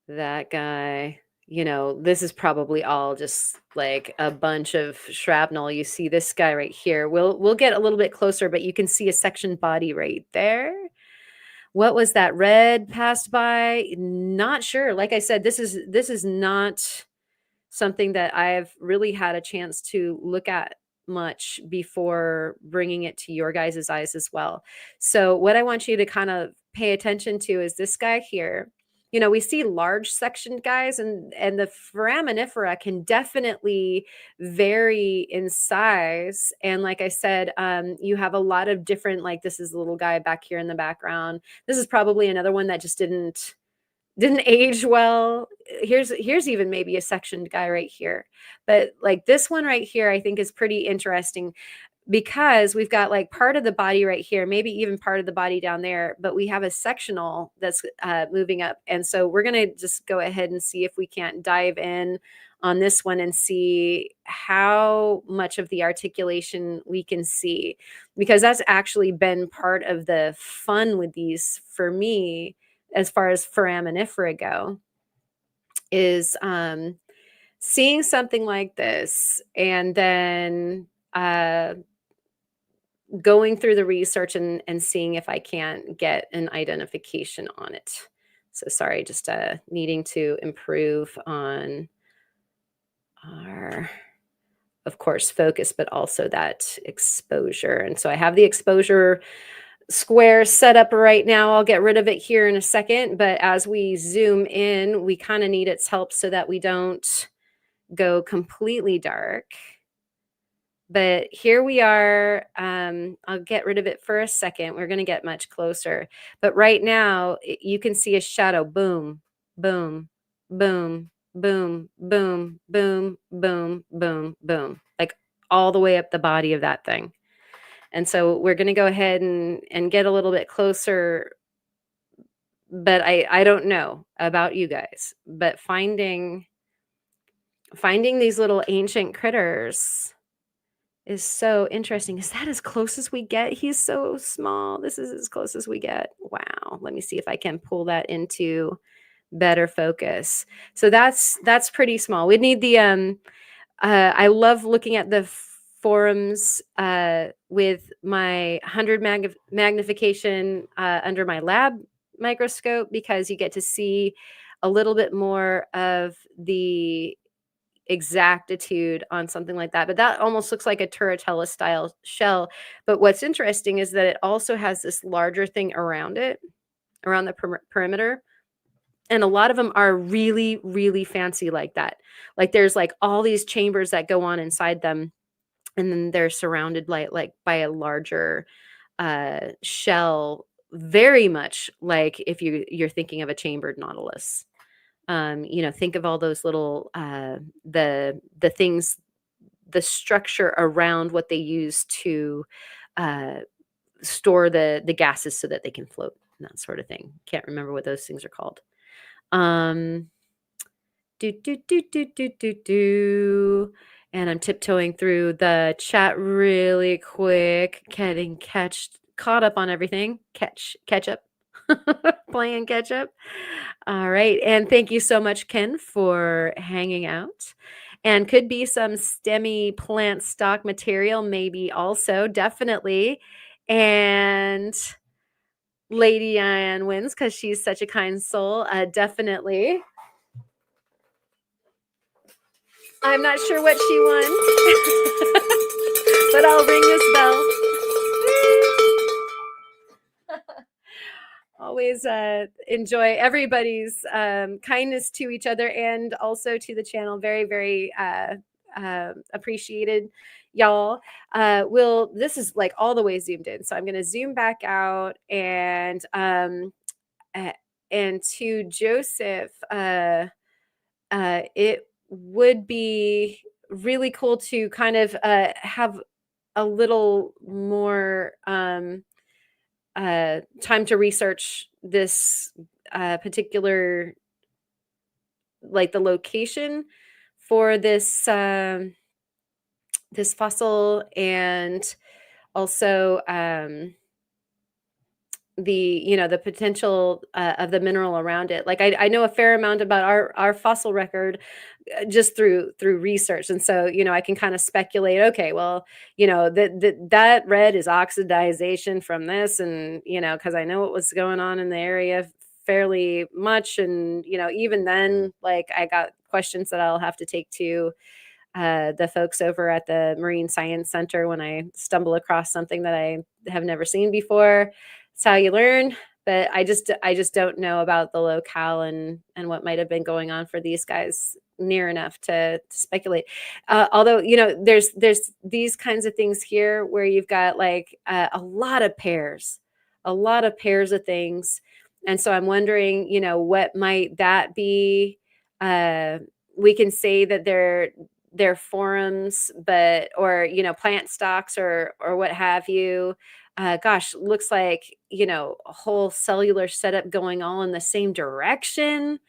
that guy. You know, this is probably all just like a bunch of shrapnel. You see this guy right here. We'll get a little bit closer, but you can see a sectioned body right there. What was that? Red passed by? Not sure. Like I said, this is not something that I've really had a chance to look at much before bringing it to your guys' eyes as well. So what I want you to kind of pay attention to is this guy here. You know, we see large sectioned guys, and the foraminifera can definitely vary in size. And like I said, you have a lot of different, like this is a little guy back here in the background. This is probably another one that just didn't age well. Here's even maybe a sectioned guy right here. But like this one right here, I think is pretty interesting because we've got like part of the body right here, maybe even part of the body down there, but we have a sectional that's moving up. And so we're going to just go ahead and see if we can't dive in on this one and see how much of the articulation we can see, because that's actually been part of the fun with these for me as far as foraminifera go, is seeing something like this and then going through the research and seeing if I can't get an identification on it. So sorry, just needing to improve on our, of course, focus, but also that exposure. And so I have the exposure square setup right now. I'll get rid of it here in a second, but as we zoom in, we kind of need its help so that we don't go completely dark. But here we are. I'll get rid of it for a second. We're going to get much closer. But right now, you can see a shadow. Boom, boom, boom, boom, boom, boom, boom, boom, boom. Like all the way up the body of that thing. And so we're going to go ahead and get a little bit closer. But I don't know about you guys, but finding these little ancient critters is so interesting. Is that as close as we get? He's so small. This is as close as we get. Wow. Let me see if I can pull that into better focus. So that's pretty small. We need the I love looking at the forums with my 100 magnification under my lab microscope, because you get to see a little bit more of the exactitude on something like that. But that almost looks like a turritella style shell. But what's interesting is that it also has this larger thing around it, around the perimeter. And a lot of them are really, really fancy like that. Like there's like all these chambers that go on inside them, and then they're surrounded by a larger shell, very much like if you're thinking of a chambered nautilus. Think of all those little the things, the structure around what they use to store the gases so that they can float and that sort of thing. Can't remember what those things are called. Do do do do do do do. And I'm tiptoeing through the chat really quick, getting caught up on everything. Catch up. Playing catch up. All right. And thank you so much, Ken, for hanging out. And could be some stemmy plant stock material, maybe also, definitely. And Lady Anne wins because she's such a kind soul. Definitely. I'm not sure what she won, but I'll ring this bell. Always enjoy everybody's kindness to each other and also to the channel. Very, very appreciated, y'all. This is like all the way zoomed in, so I'm going to zoom back out and to Joseph. It would be really cool to kind of have a little more time to research this particular, like the location for this this fossil, and also the potential of the mineral around it. Like I know a fair amount about our fossil record just through research, and so I can kind of speculate. Okay, well, that red is oxidization from this, and because I know what was going on in the area fairly much, and even then, like I got questions that I'll have to take to the folks over at the Marine Science Center when I stumble across something that I have never seen before. It's how you learn. But I just don't know about the locale and what might have been going on for these guys near enough to speculate. Although there's these kinds of things here where you've got like a lot of pairs of things, and so I'm wondering, what might that be? We can say that they're forums, but or plant stocks or what have you. Gosh, looks like a whole cellular setup going all in the same direction.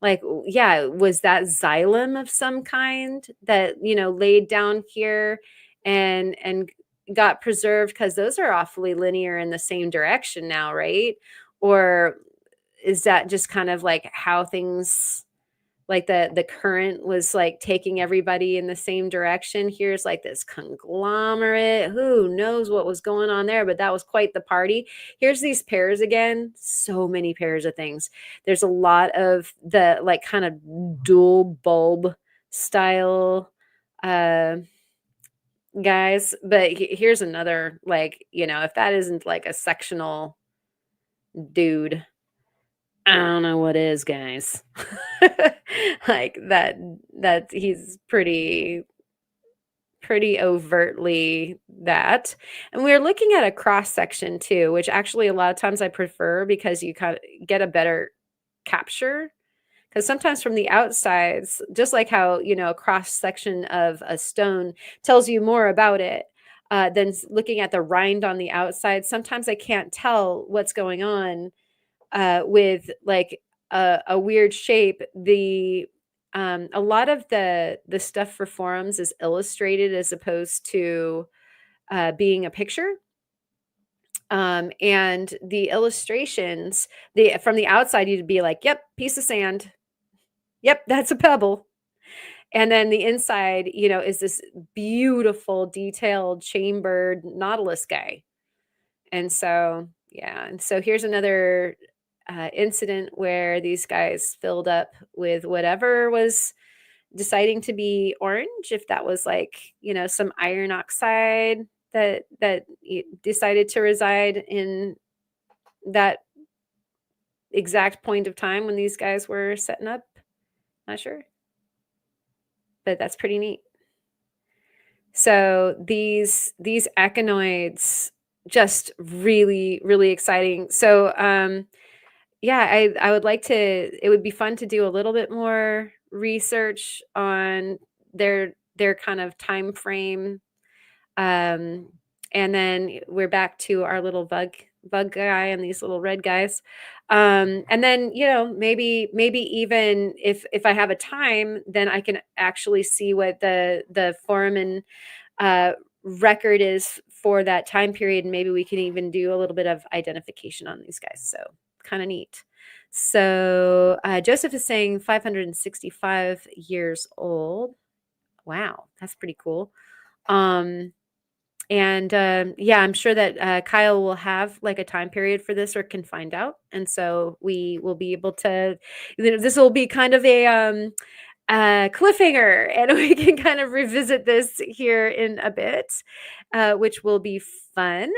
Like, yeah, was that xylem of some kind that laid down here and got preserved, because those are awfully linear in the same direction now, right? Or is that just kind of like how things, like the current was like taking everybody in the same direction? Here's like this conglomerate. Who knows what was going on there, but that was quite the party. Here's these pairs again. So many pairs of things. There's a lot of the like kind of dual bulb style guys. But here's another, like, if that isn't like a sectional dude, I don't know what is, guys. Like that he's pretty overtly that. And we're looking at a cross section too, which actually a lot of times I prefer because you kind of get a better capture. Because sometimes from the outsides, just like how, a cross section of a stone tells you more about it than looking at the rind on the outside, sometimes I can't tell what's going on with like a weird shape. A lot of the stuff for forums is illustrated as opposed to being a picture. And the illustrations, from the outside, you'd be like, "Yep, piece of sand. Yep, that's a pebble." And then the inside, is this beautiful, detailed, chambered nautilus guy. And so, yeah. And so here's another incident where these guys filled up with whatever was deciding to be orange, if that was like, some iron oxide that decided to reside in that exact point of time when these guys were setting up. Not sure, but that's pretty neat. So these echinoids, just really, really exciting. So yeah, I would like to, it would be fun to do a little bit more research on their kind of time frame. Um, and then we're back to our little bug guy and these little red guys. And then, maybe even if I have a time, then I can actually see what the foreman record is for that time period. And maybe we can even do a little bit of identification on these guys. So kind of neat. So Joseph is saying 565 years old. Wow, that's pretty cool. And yeah, I'm sure that Kyle will have like a time period for this, or can find out. And so we will be able to, this will be kind of a cliffhanger, and we can kind of revisit this here in a bit, which will be fun.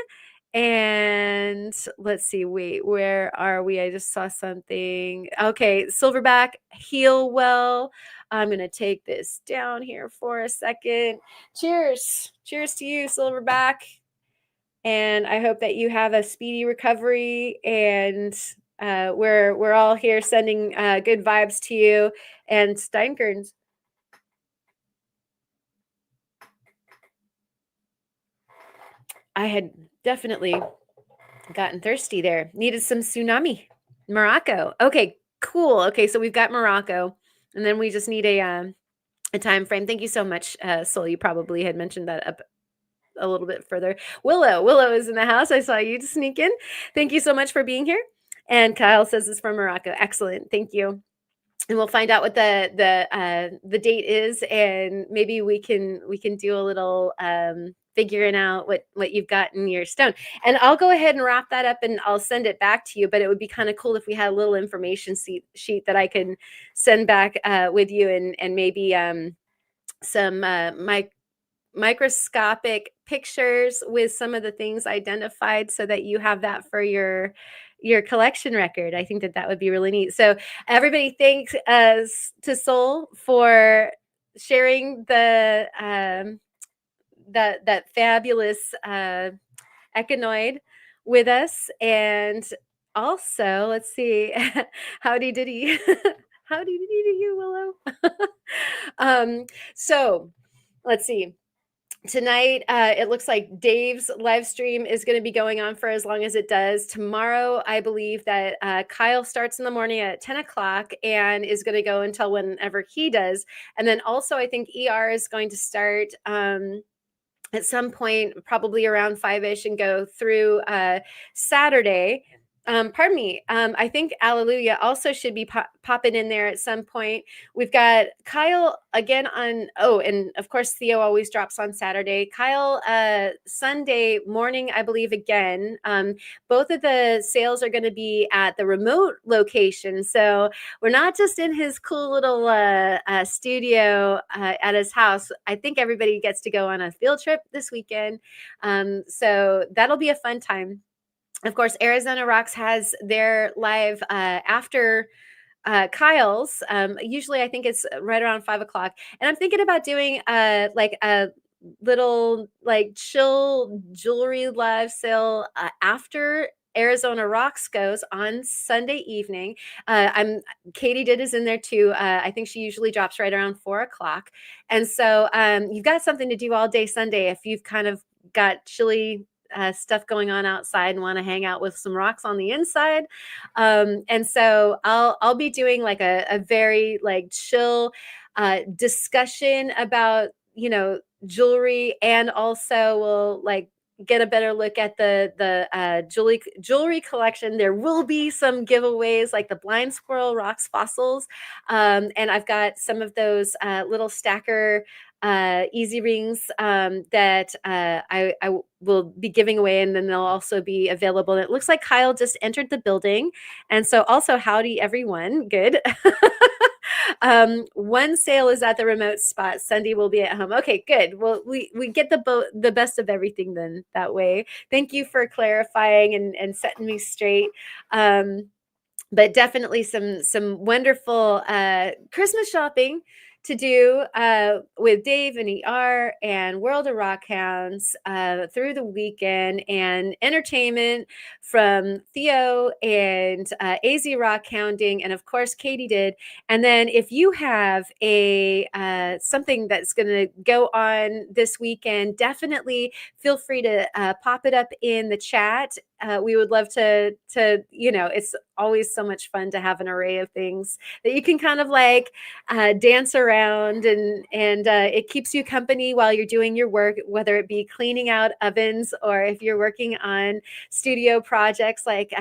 And let's see, wait, where are we? I just saw something. Okay, Silverback, heal well. I'm going to take this down here for a second. Cheers. Cheers to you, Silverback. And I hope that you have a speedy recovery. And we're all here sending good vibes to you. And Steinkerns. I had definitely gotten thirsty there. Needed some tsunami. Morocco. Okay, cool. Okay, so we've got Morocco, and then we just need a time frame. Thank you so much, Soul. You probably had mentioned that up a little bit further. Willow is in the house. I saw you sneak in. Thank you so much for being here. And Kyle says it's from Morocco. Excellent. Thank you. And we'll find out what the date is, and maybe we can do a little figuring out what you've got in your stone. And I'll go ahead and wrap that up, and I'll send it back to you. But it would be kind of cool if we had a little information sheet that I can send back with you, and maybe some microscopic pictures with some of the things identified, so that you have that for your collection record. I think that would be really neat. So everybody, thanks to Soul for sharing that fabulous echinoid with us. And also, let's see, howdy diddy. Howdy diddy to you, Willow. So let's see. Tonight, it looks like Dave's live stream is going to be going on for as long as it does. Tomorrow, I believe that Kyle starts in the morning at 10 o'clock and is going to go until whenever he does. And then also, I think ER is going to start at some point, probably around 5-ish, and go through Saturday. Pardon me. I think Alleluia also should be popping in there at some point. We've got Kyle again on. Oh, and of course Theo always drops on Saturday. Kyle, Sunday morning, I believe again. Both of the sales are going to be at the remote location, so we're not just in his cool little studio at his house. I think everybody gets to go on a field trip this weekend, so that'll be a fun time. Of course, Arizona Rocks has their live after Kyle's. Usually, I think it's right around 5 o'clock, and I'm thinking about doing like a little like chill jewelry live sale after Arizona Rocks goes on Sunday evening. I'm Katie did is in there too. I think she usually drops right around 4 o'clock, and so you've got something to do all day Sunday if you've kind of got chilly stuff going on outside and want to hang out with some rocks on the inside. And so I'll be doing like a very like chill discussion about jewelry, and also we'll like get a better look at the jewelry collection. There will be some giveaways like the blind squirrel rocks fossils, and I've got some of those little stacker easy rings that I will be giving away, and then they'll also be available. And it looks like Kyle just entered the building, and so also howdy everyone. Good. One sale is at the remote spot. Sunday will be at home. Okay, good. Well, we get the best of everything then that way. Thank you for clarifying and setting me straight. But definitely some wonderful Christmas shopping to do with Dave and ER and World of Rock Hounds through the weekend, and entertainment from Theo and AZ Rock Hounding, and of course Katie did. And then if you have a something that's going to go on this weekend, definitely feel free to pop it up in the chat. We would love to it's always so much fun to have an array of things that you can kind of like dance around, and it keeps you company while you're doing your work, whether it be cleaning out ovens or if you're working on studio projects like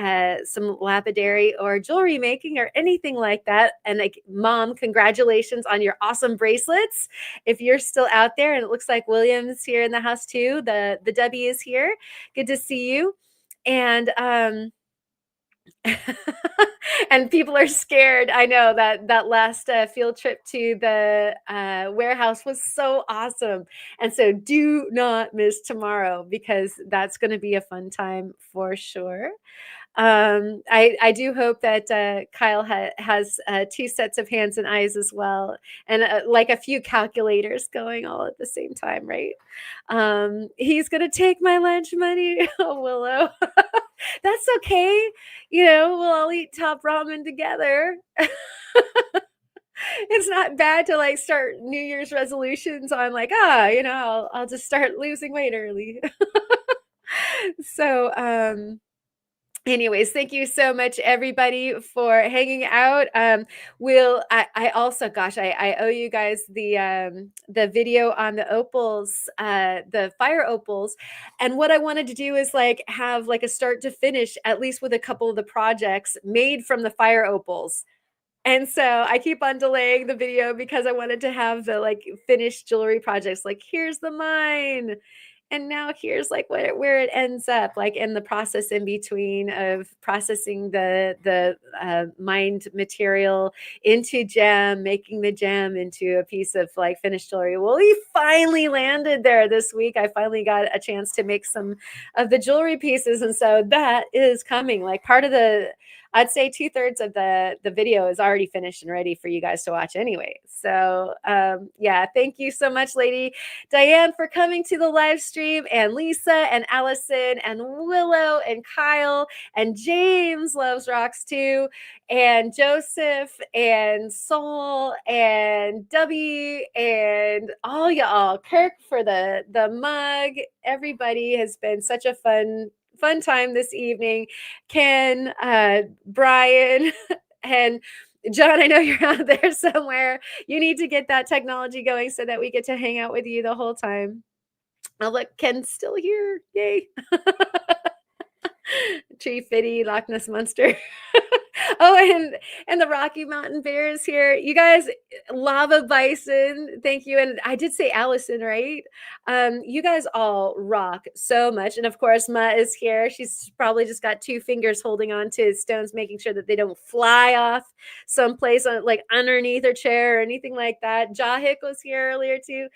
some lapidary or jewelry making or anything like that. And like, Mom, congratulations on your awesome bracelets. If you're still out there, and it looks like William's here in the house too, the W is here. Good to see you. And and people are scared. I know that last field trip to the warehouse was so awesome, and so do not miss tomorrow, because that's going to be a fun time for sure. I do hope that Kyle has two sets of hands and eyes as well, and like a few calculators going all at the same time, right? He's gonna take my lunch money. Oh, Willow. That's okay. We'll all eat top ramen together. It's not bad to like start New Year's resolutions on like, I'll just start losing weight early. So, anyways, thank you so much, everybody, for hanging out. I also, gosh, I owe you guys the video on the opals, the fire opals, and what I wanted to do is like have like a start to finish, at least with a couple of the projects made from the fire opals. And so I keep on delaying the video because I wanted to have the like finished jewelry projects. Like, here's the mine, and now here's like where it ends up, like in the process in between of processing the mined material into gem, making the gem into a piece of like finished jewelry. Well, we finally landed there this week. I finally got a chance to make some of the jewelry pieces, and so that is coming. Like, part of the, I'd say 2/3 of the video is already finished and ready for you guys to watch anyway. So yeah, thank you so much, Lady Diane, for coming to the live stream, and Lisa and Allison and Willow and Kyle and James loves rocks too, and Joseph and Soul and Debbie and all y'all, Kirk for the mug. Everybody has been such a fun time this evening. Ken, Brian, and John, I know you're out there somewhere. You need to get that technology going so that we get to hang out with you the whole time. Oh, look, Ken's still here. Yay. Tree Fitty, Loch Ness Monster. Oh, and the Rocky Mountain Bear is here. You guys, Lava Bison, thank you. And I did say Allison, right? You guys all rock so much. And of course, Ma is here. She's probably just got two fingers holding on to stones, making sure that they don't fly off someplace on like underneath her chair or anything like that. Jahik was here earlier too.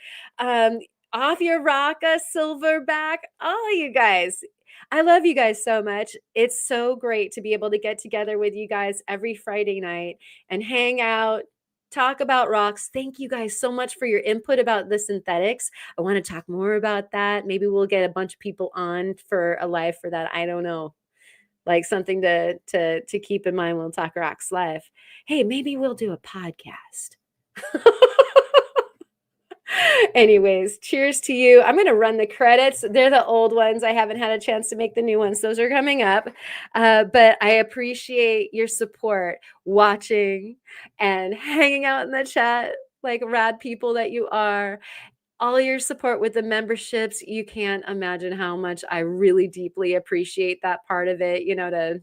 Off your Raka, Silverback, all you guys. I love you guys so much. It's so great to be able to get together with you guys every Friday night and hang out, talk about rocks. Thank you guys so much for your input about the synthetics. I want to talk more about that. Maybe we'll get a bunch of people on for a live for that. I don't know. Like something to keep in mind when we'll talk rocks live. Hey, maybe we'll do a podcast. Anyways, cheers to you. I'm going to run the credits. They're the old ones. I haven't had a chance to make the new ones. Those are coming up. But I appreciate your support, watching and hanging out in the chat like rad people that you are. All your support with the memberships. You can't imagine how much I really deeply appreciate that part of it, you know, to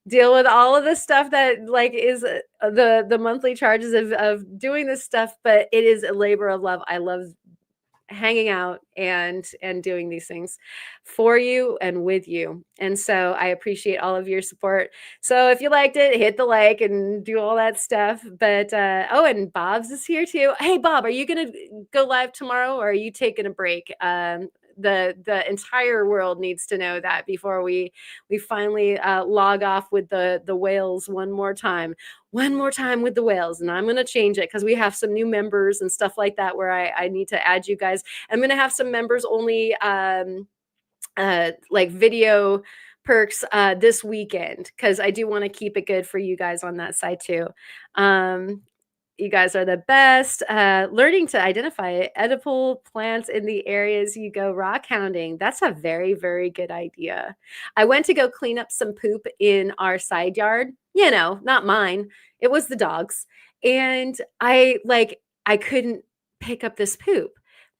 deal with all of the stuff that like is the monthly charges of doing this stuff, but it is a labor of love. I love hanging out and doing these things for you and with you. And so I appreciate all of your support. So if you liked it, hit the like and do all that stuff. But oh, and Bob's is here too. Hey Bob, are you gonna go live tomorrow or are you taking a break? The entire world needs to know that before we finally log off with the whales one more time with the whales. And I'm going to change it because we have some new members and stuff like that where I need to add you guys. I'm going to have some members only like video perks this weekend because I do want to keep it good for you guys on that side too. You guys are the best. Learning to identify edible plants in the areas you go rock hounding. That's a very, very good idea. I went to go clean up some poop in our side yard. You know, not mine. It was the dog's. And I couldn't pick up this poop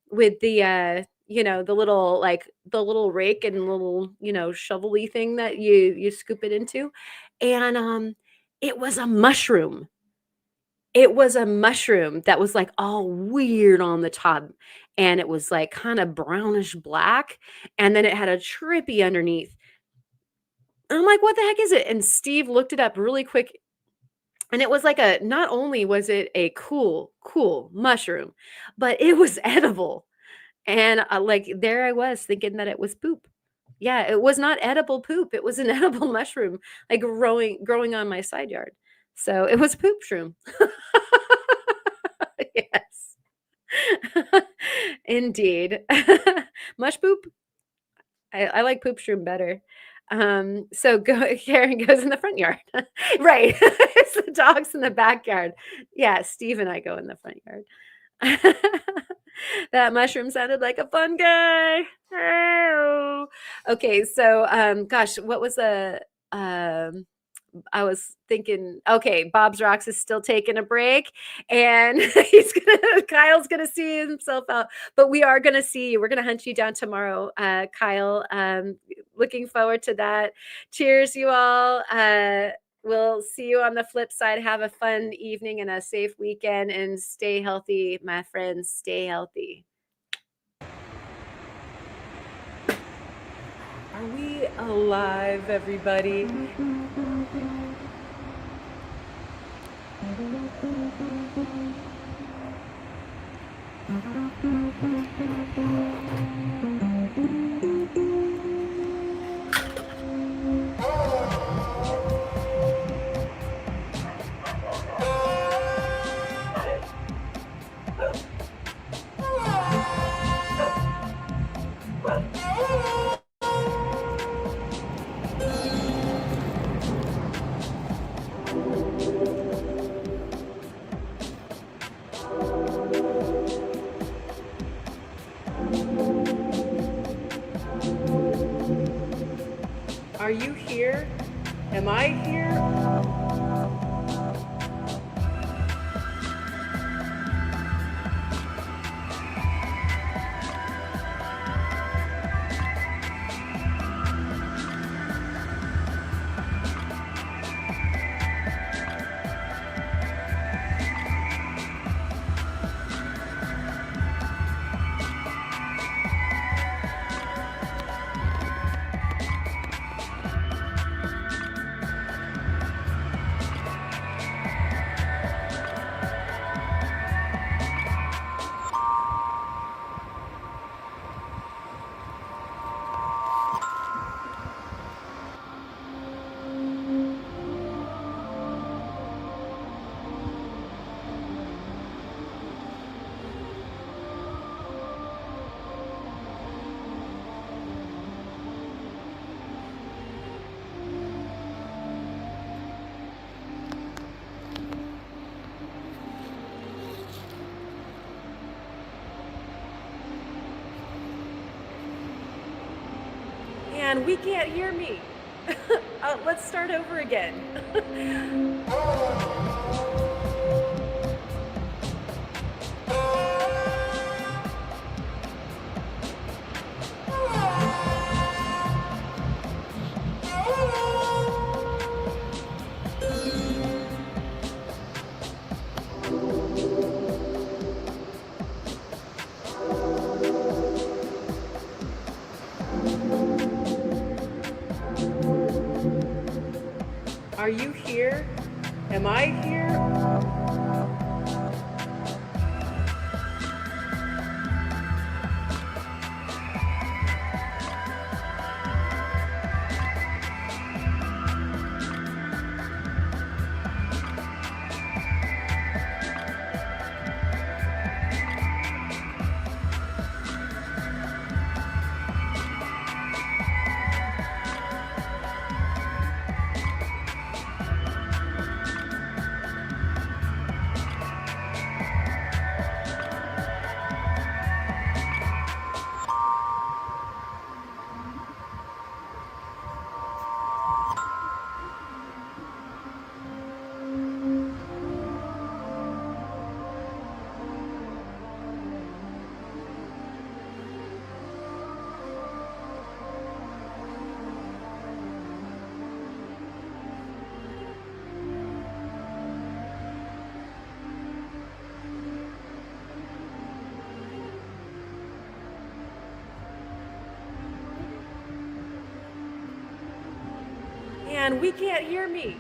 with the you know, the little rake and little, you know, shovel-y thing that you scoop it into. And it was a mushroom. It was a mushroom that was like all weird on the top and it was like kind of brownish black and then it had a trippy underneath. And I'm like, what the heck is it? And Steve looked it up really quick and it was like not only was it a cool mushroom, but it was edible. And like there I was thinking that it was poop. Yeah, it was not edible poop. It was an edible mushroom like growing on my side yard. So it was poop shroom. Yes. Indeed. Mush poop. I like poop shroom better. So Karen goes in the front yard. Right. It's the dogs in the backyard. Yeah, Steve and I go in the front yard. That mushroom sounded like a fun guy. Oh. Okay, so gosh, what was the I was thinking, okay, Bob's Rocks is still taking a break and Kyle's gonna see himself out, but we are gonna see you. We're gonna hunt you down tomorrow, Kyle. Looking forward to that. Cheers, you all. We'll see you on the flip side. Have a fun evening and a safe weekend and stay healthy, my friends. Stay healthy. Are we alive, everybody? Are you here? Am I here? And we can't hear me. Let's start over again. Are you here? Am I here? And we can't hear me.